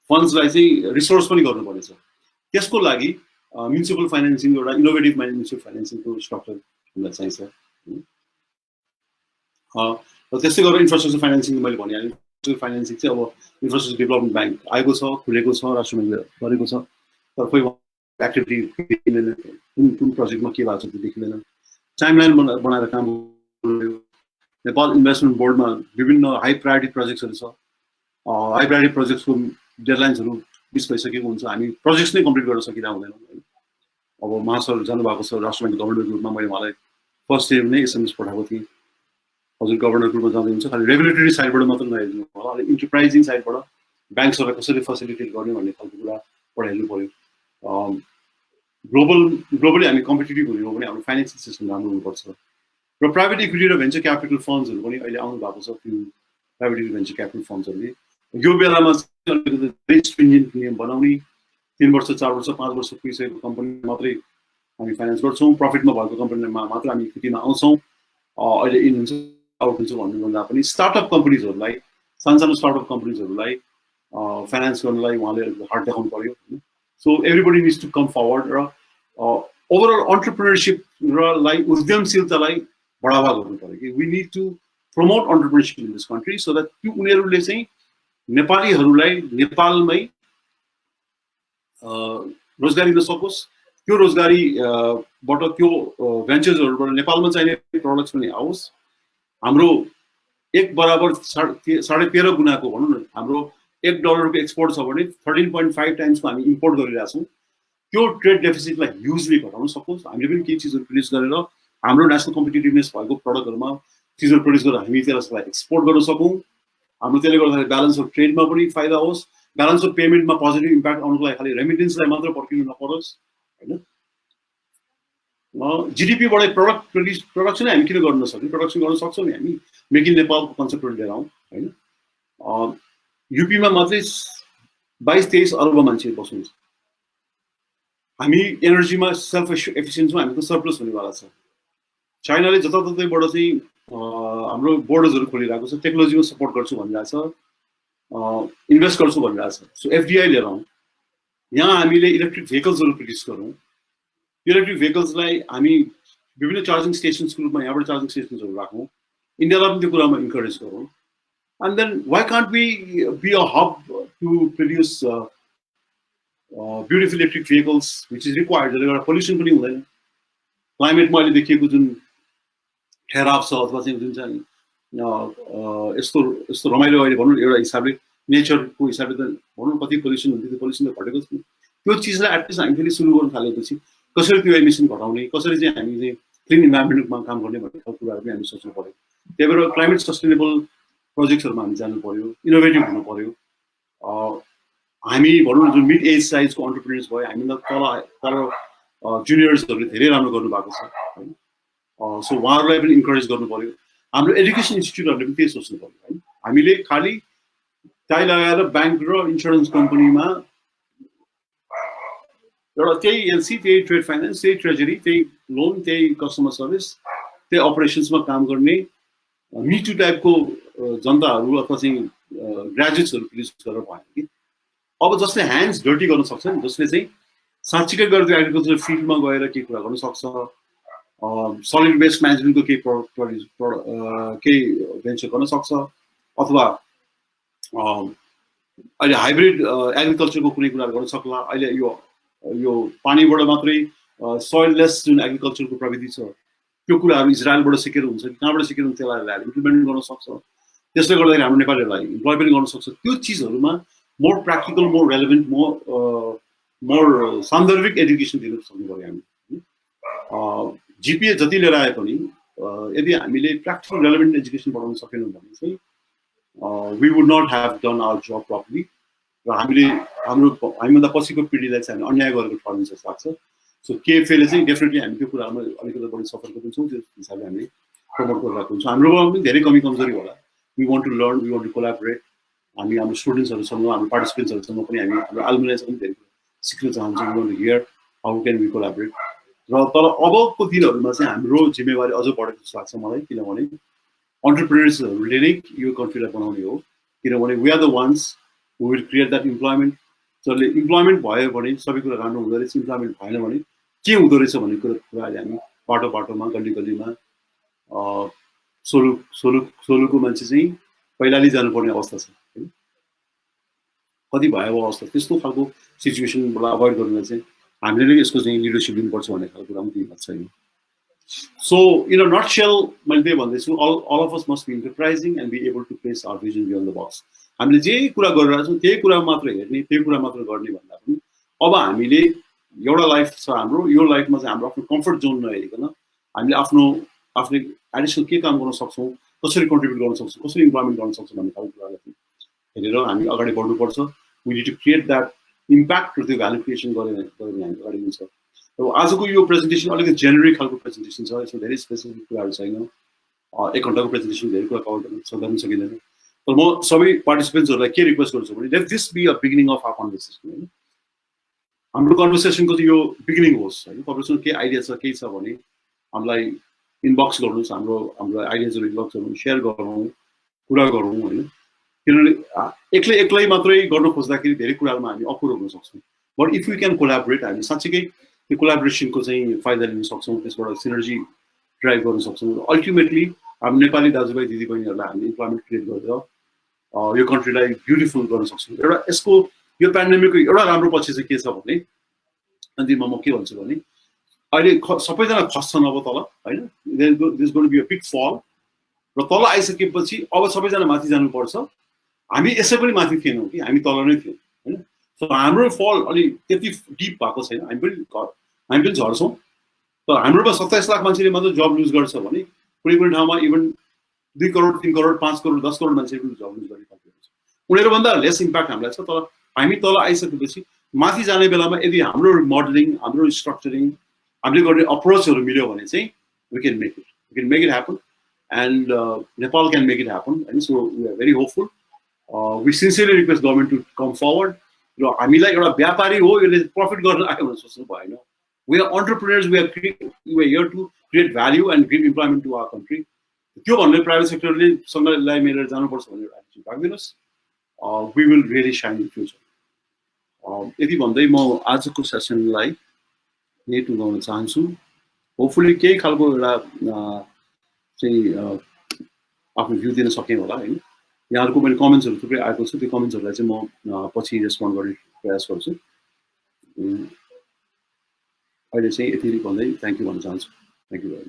फन्ड्सलाई चाहिँ रिसोर्स पनि गर्नुपर्नेछ त्यसको लागि म्युनिसिपल फाइनेन्सिङ एउटा इनोभेटिभ म्युनिसिपल फाइनेन्सिङको स्ट्रक्चर हामीलाई चाहिन्छ र त्यस्तै गरेर इन्फ्रास्ट्रक्चर फाइनेन्सिङ मैले भनिहालेँ इन्फ्रास्ट्रक्चर फाइनेन्सिङ चाहिँ अब इन्फ्रास्ट्रक्चर डेभलपमेन्ट ब्याङ्क आएको छ खुलेको छ राष्ट्र ब्याङ्कले गरेको छ तर खोइ एक्टिभिटी देखिँदैन कुन प्रोजेक्टमा के भएको छ त्यो देखिँदैन टाइमलाइन बनाएर काम नेपाल इन्भेस्टमेन्ट बोर्डमा विभिन्न हाई प्रायोरिटी प्रोजेक्ट्सहरू छ हाई प्रायोरिटी प्रोजेक्ट्सको डेडलाइन्सहरू मिस भइसकेको हुन्छ हामी प्रोजेक्ट्स नै कम्प्लिट गर्न सकिरहेको हुँदैनौँ अब महासर जानुभएको छ राष्ट्र ब्याङ्क गभर्नर ग्रुपमा मैले उहाँलाई फर्स्ट डे नै एसएमएस पठाएको थिएँ हजुर गभर्नर ग्रुपमा जाँदै हुन्छ खालि रेगुलेटरी साइडबाट मात्र नहेर्नु होला अलिक इन्टरप्राइजिङ साइडबाट ब्याङ्क्सहरूलाई कसरी फेसिलिटेट गर्ने भन्ने खालको कुरा पढाइदिनु पऱ्यो ग्लोबली हामी कम्पिटेटिभ हुने हो भने हाम्रो फाइनेन्सियल सिस्टम राम्रो हुनुपर्छ र प्राइभेट इक्विटी र भेन्चर क्यापिटल फन्ड्सहरू पनि अहिले आउनु भएको छ त्यो प्राइभेट इक्विटी भेन्चर क्यापिटल फन्ड्सहरूले यो बेलामा चाहिँ अलिकति धेरै स्ट्रिन्जेन्ट नियम बनाउने 3 वर्ष 4 वर्ष 5 वर्ष पुगिसकेको कम्पनी मात्रै हामी फाइनेन्स गर्छौँ प्रफिटमा भएको कम्पनीमा मात्र हामी इक्विटीमा आउँछौँ अहिले इन हुन्छ आउट हुन्छ भन्नुभन्दा पनि स्टार्टअप कम्पनीजहरूलाई सानो स्टार्टअप कम्पनीजहरूलाई फाइनेन्स गर्नलाई उहाँले हार्ट देखाउनु पर्यो होइन. So everybody needs to come forward र ओभरअल अन्टरप्रेन्योरसिप र उद्यमशीलतालाई बढावा गर्नु पर्यो कि we need to promote entrepreneurship in this country so that त्यो उनीहरूले चाहिँ नेपालीहरूलाई नेपालमै रोजगारी दिन सकोस्. त्यो रोजगारीबाट त्यो भेन्चर्सहरूबाट नेपालमा चाहिने प्रडक्ट्स पनि आओस्. हाम्रो एक बराबर 13.5 गुणाको भनौँ न हाम्रो $1 को एक्सपोर्ट छ भने 13.5 टाइम्सको हामी इम्पोर्ट गरिरहेछौँ. त्यो ट्रेड डेफिसिटलाई ह्युजली घटाउन सकोस्. हामीले पनि केही चिजहरू प्रड्युस गरेर हाम्रो नेसनल कम्पिटिटिभनेस भएको प्रडक्टहरूमा चिजहरू प्रड्युस गरेर हामी त्यसलाई एक्सपोर्ट गर्न सकौँ. हाम्रो त्यसले गर्दाखेरि ब्यालेन्स अफ ट्रेडमा पनि फाइदा होस्. ब्यालेन्स अफ पेमेन्टमा पोजिटिभ इम्प्याक्ट आउनुको लागि खालि रेमिटेन्सलाई मात्र पर्खिनु नपरोस् होइन. जिडिपीबाट प्रोडक्सन हामी किन गर्न नसक्यौँ? प्रोडक्सन गर्न सक्छौँ नि हामी. मेक इन नेपालको कन्सेप्टहरू लिएर आउँ होइन. युपीमा मात्रै 22-23 अर्ब मान्छे बस्नुहुन्छ. हामी एनर्जीमा सेल्फ एफिसियन्ट छौँ. हामी त सरप्लस हुनेवाला छ. चाइनाले जताततैबाट चाहिँ हाम्रो बोर्डर्सहरू खोलिरहेको छ. टेक्नोलोजीमा सपोर्ट गर्छु भनिरहेछ, इन्भेस्ट गर्छु भनिरहेछ. सो एफडिआई लिएर आउँ. यहाँ हामीले इलेक्ट्रिक भेहिकल्सहरू प्रड्युस गरौँ. इलेक्ट्रिक भेहिकल्सलाई हामी विभिन्न चार्जिङ स्टेसन्सको रूपमा यहाँबाट चार्जिङ स्टेसन्सहरू राखौँ. इन्डियालाई पनि त्यो कुरामा इन्करेज गरौँ. And then why can't we be a hub to produce beautiful electric vehicles, which is required? जसले pollution पनि हुँदैन. क्लाइमेटमा अहिले देखिएको जुन ठहराव छ अथवा चाहिँ जुन चाहिँ यस्तो रमाइलो अहिले भनौँ एउटा हिसाबले नेचरको हिसाबले त भनौँ कति पोल्युसन हुन्थ्यो, त्यो पोल्युसन त घटेको छ. त्यो चिजलाई एटलिस्ट हामी फेरि सुरु गर्नु थालेपछि कसरी त्यो एमिसन घटाउने, कसरी चाहिँ हामी चाहिँ क्लिन इन्भाइरोमेन्टमा काम गर्ने भन्ने खालको कुराहरू पनि हामी सोच्नु पर्यो. त्यही भएर क्लाइमेट सस्टेनेबल प्रोजेक्ट्सहरूमा हामी जानु पर्यो, इनोभेटिभ हुनु पर्यो. हामी भनौँ न जुन मिड एज साइजको अन्टरप्रेन्योर्स भयो, हामीलाई तल जुनियर्सहरूले धेरै राम्रो गर्नुभएको छ होइन. सो उहाँहरूलाई पनि इन्करेज गर्नु पर्यो. हाम्रो एजुकेसन इन्स्टिट्युटहरूले पनि त्यही सोच्नु पर्यो है. हामीले खालि टाई लगाएर ब्याङ्क र इन्सुरेन्स कम्पनीमा एउटा त्यही एलसी, त्यही ट्रेड फाइनेन्स, त्यही ट्रेजरी, त्यही लोन, त्यही कस्टमर सर्भिस, त्यही अपरेसन्समा काम गर्ने मिटु टाइपको जनताहरू अथवा चाहिँ ग्रेजुएट्सहरू प्रड्युस गरेर भयो कि. अब जसले ह्यान्ड्स डर्टी गर्न सक्छ नि, जसले चाहिँ साँच्चीकै गएर त्यो एग्रिकल्चर फिल्डमा गएर केही कुरा गर्न सक्छ, सलिड वेस्ट म्यानेजमेन्टको केही भेन्चर गर्न सक्छ, अथवा अहिले हाइब्रिड एग्रिकल्चरको कुनै कुराहरू गर्न सक्ला. अहिले यो पानीबाट मात्रै सोइललेस जुन एग्रिकल्चरको प्रविधि छ त्यो कुराहरू इजरायलबाट सिकेर हुन्छ कि कहाँबाट सिकेर हुन्छ त्यसलाई ल्याएर इम्प्लिमेन्ट गर्न सक्छ. त्यसले गर्दाखेरि हाम्रो नेपालीहरूलाई इम्प्लोय पनि गर्न सक्छ. त्यो चिजहरूमा more practical, more relevant, more सान्दर्भिक एजुकेसन दिन सक्नु पऱ्यो हामी. जिपिए जति लिएर आए पनि यदि हामीले प्र्याक्टिकल रेलेभेन्ट एजुकेसन पढाउन सकेनौँ भने चाहिँ we would not have done our job properly. र हामीभन्दा पछिको पिँढीलाई चाहिँ हामी अन्याय गरेको ठहर्ने जस्तो लाग्छ. सो केएफएले चाहिँ डेफिनेटली हामी त्यो कुरामा अलिकति बढी सफल पनि छौँ. त्यो हिसाबले हामीले प्रमोट गरिरहेको हुन्छौँ. हाम्रोमा पनि धेरै कमी कमजोरी होला. We want to learn, we want to collaborate. हामी हाम्रो स्टुडेन्ट्सहरूसँग, हाम्रो पार्टिसिपेन्ट्सहरूसँग पनि हामी हाम्रो एलुमिनाइसँग पनि धेरै सिक्न चाहन्छौँ. We want to hear how can we collaborate. र तर अबको दिनहरूमा चाहिँ हाम्रो जिम्मेवारी अझ बढेको जस्तो लाग्छ मलाई. किनभने अन्टरप्रेन्योर्सहरूले नै यो कन्ट्रीलाई बनाउने हो. किनभने we are the ones who will create that employment. जसले इम्प्लोइमेन्ट भयो भने सबै कुरा राम्रो हुँदो रहेछ, इम्प्लोइमेन्ट भएन भने के हुँदो रहेछ भन्ने कुरा अहिले हामी बाटो बाटोमा, गल्ली गल्लीमा सोलुको मान्छे चाहिँ पहिलाले जानुपर्ने अवस्था छ. कति भयावह अवस्था. त्यस्तो खालको सिचुएसनबाट अभोइड गर्नलाई चाहिँ हामीले नै यसको चाहिँ लिडरसिप लिनुपर्छ भन्ने खालको कुरा पनि केही भएको छैन. सो इन अ नटसेल मैले त्यही भन्दैछु, all of us must be enterprising and be able to place our vision beyond the box. हामीले जे कुरा गरिरहेको छौँ त्यही कुरा मात्र हेर्ने, त्यही कुरा मात्र गर्ने भन्दा पनि अब हामीले एउटा लाइफ छ हाम्रो, यो लाइफमा चाहिँ हाम्रो आफ्नो कम्फर्ट जोन नहेरिकन हामीले आफ्नो एडिसनल के काम गर्न सक्छौँ, कसरी कन्ट्रिब्युट गर्न सक्छौँ, कसरी इम्प्लोइमेन्ट गर्न सक्छौँ भन्ने खालको कुरालाई हेरेर हामी अगाडि बढ्नुपर्छ. We need to create that impact र त्यो भ्यालु क्रिएसन गरेर हामी अगाडि हुन्छ. र आजको यो प्रेजेन्टेसन अलिकति जेनेरिक खालको प्रेजेन्टेसन छ. यसमा धेरै स्पेसिफिक कुराहरू छैन. 1 घन्टाको प्रेजेन्टेसन धेरै कुरा कभर गर्न पनि सकिँदैन. तर म सबै पार्टिसिपेन्ट्सहरूलाई के रिक्वेस्ट गर्छु भने let this be a beginning of our conversation. हाम्रो कन्भर्सेसनको चाहिँ यो बिगिनिङ होस् होइन. तपाईँसँग के आइडिया छ, केही छ भने हामीलाई इनबक्स गर्नुहोस्. हाम्रो आइडियाजहरू इनबक्स गरौँ, सेयर गरौँ, कुरा गरौँ होइन. किनभने एक्लै एक्लै मात्रै गर्न खोज्दाखेरि धेरै कुरामा हामी अपुरो हुन सक्छौँ but if you can collaborate हामी साँच्चीकै त्यो कोलाबोरेसनको चाहिँ फाइदा लिन सक्छौँ त्यसबाट सिनर्जी ड्राइभ गर्न सक्छौँ अल्टिमेटली हामी नेपाली दाजुभाइ दिदीबहिनीहरूलाई हामीले इम्प्लोइमेन्ट क्रिएट गरेर यो कन्ट्रीलाई ब्युटिफुल गर्न सक्छौँ एउटा यसको यो पेन्डेमिकको एउटा राम्रो पछि चाहिँ के छ भने अन्तिममा म के भन्छु भने अहिले सबैजना खस्छन् अब तल होइन this going to be a big fall र तल आइसकेपछि अब सबैजना माथि जानुपर्छ हामी यसै पनि माथि थिएनौँ कि हामी तल नै थियौँ होइन सो हाम्रो फल अलिक त्यति डिप भएको छैन हामी पनि झर्छौँ तर हाम्रोमा 27 लाख मान्छेले मात्र जब लुज गर्छ भने कुनै कुनै ठाउँमा इभन 2 करोड 3 करोड 5 करोड 10 करोड मान्छेले पनि जब लुज गर्ने कन्ट्री हुन्छ उनीहरूभन्दा लेस इम्प्याक्ट हामीलाई छ तर हामी तल आइसकेपछि माथि जाने बेलामा यदि हाम्रो मोडलिङ हाम्रो स्ट्रक्चरिङ हामीले गर्ने अप्रोचहरू मिल्यो भने चाहिँ we can make it happen and Nepal can make it happen होइन so we are very hopeful we sincerely request government to come forward र हामीलाई एउटा व्यापारी हो यसले प्रफिट गर्न आयो भने सोच्नु भएन we are entrepreneurs we are here to create value and give employment to our country त्यो भन्ने प्राइभेट सेक्टरले सँगलाई मिलेर जानुपर्छ भन्ने attitude राख्दिनुहोस् we will really shine in future यति भन्दै म आजको सेसनलाई यही टुङ्गाउन चाहन्छु होपफुली केही खालको एउटा चाहिँ आफ्नो भ्यू दिन सकेँ होला होइन यहाँहरूको मैले कमेन्ट्सहरू थुप्रै आएको छ त्यो कमेन्ट्सहरूलाई चाहिँ म पछि रेस्पोन्ड गर्ने प्रयास गर्छु अहिले चाहिँ यति भन्दै थ्याङ्क यू भन्न चाहन्छु थ्याङ्क यू भेरी मच